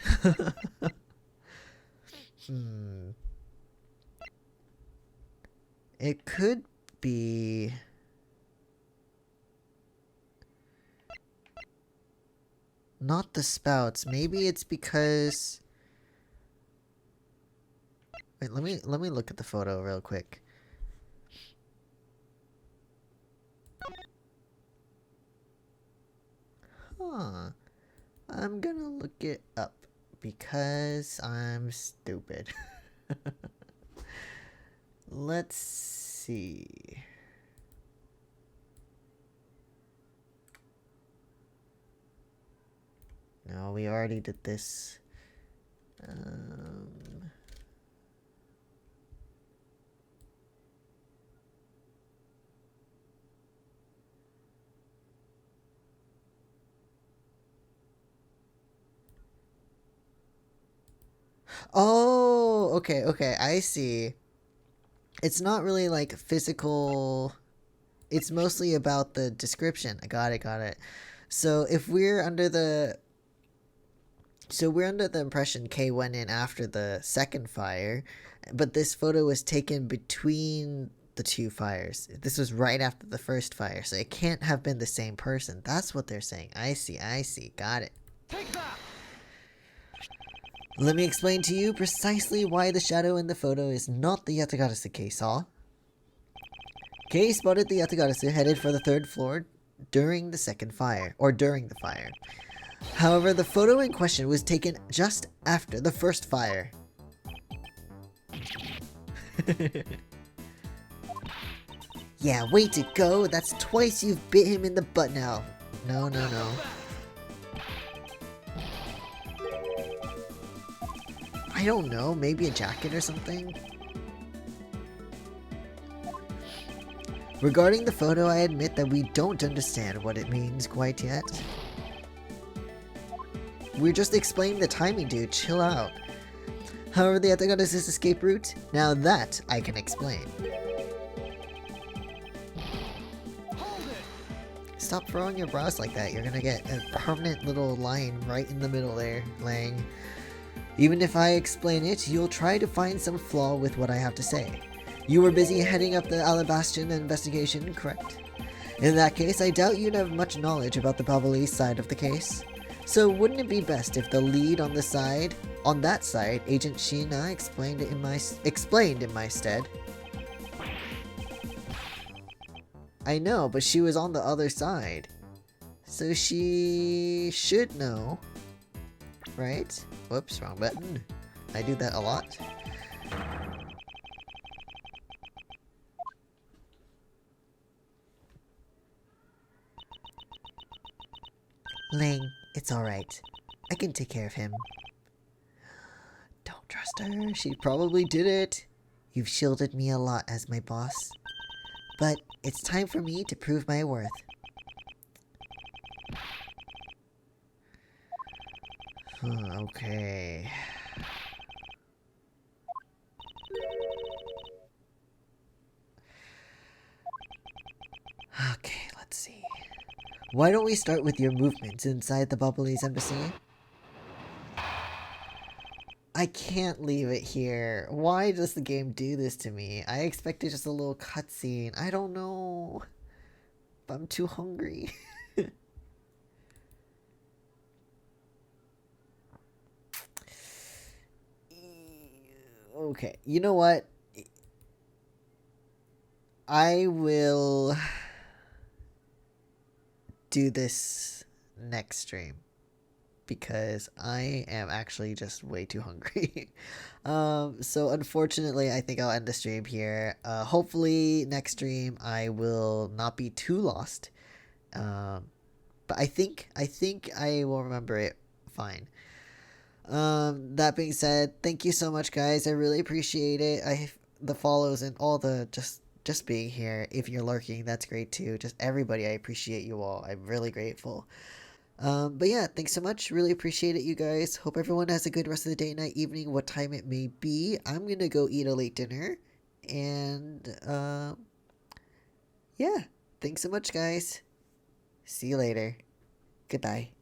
It could be... not the spouts. Maybe it's because... Wait, let me look at the photo real quick. Huh. I'm gonna look it up because I'm stupid. Let's see. No, we already did this. Oh, okay, I see. It's not really like physical. It's mostly about the description. I got it. So if we're under the... So we're under the impression Kay went in after the second fire, but this photo was taken between the two fires. This was right after the first fire, so it can't have been the same person. That's what they're saying. I see. Got it. Take that! Let me explain to you precisely why the shadow in the photo is not the Yatagarasu Kay saw. Kay spotted the Yatagarasu headed for the third floor during the second fire, or during the fire. However, the photo in question was taken just after the first fire. Yeah, way to go! That's twice you've bit him in the butt now. No. I don't know, maybe a jacket or something? Regarding the photo, I admit that we don't understand what it means quite yet. We're just explaining the timing, dude. Chill out. However, the Yatagara's escape route, now that I can explain. Stop throwing your brows like that. You're gonna get a permanent little line right in the middle there, Lang. Even if I explain it, you'll try to find some flaw with what I have to say. You were busy heading up the Alabastion investigation, correct? In that case, I doubt you'd have much knowledge about the Pavalese side of the case. So wouldn't it be best if the lead on that side, Agent Sheena explained in my stead? I know, but she was on the other side. So she should know. Right? Whoops, wrong button. I do that a lot. Ling, it's alright. I can take care of him. Don't trust her. She probably did it. You've shielded me a lot as my boss. But it's time for me to prove my worth. Okay. Okay, let's see. Why don't we start with your movements inside the Bubbly's embassy? I can't leave it here. Why does the game do this to me? I expected just a little cutscene. I don't know. But I'm too hungry. Okay, you know what? I will do this next stream because I am actually just way too hungry. So unfortunately, I think I'll end the stream here. Hopefully next stream I will not be too lost. But I think I will remember it fine. That being said, thank you so much, guys. I really appreciate it. The follows and all the just being here. If you're lurking, that's great too. Just everybody, I appreciate you all. I'm really grateful. But yeah, thanks so much. Really appreciate it, you guys. Hope everyone has a good rest of the day, night, evening, what time it may be. I'm gonna go eat a late dinner, and yeah, thanks so much, guys. See you later. Goodbye.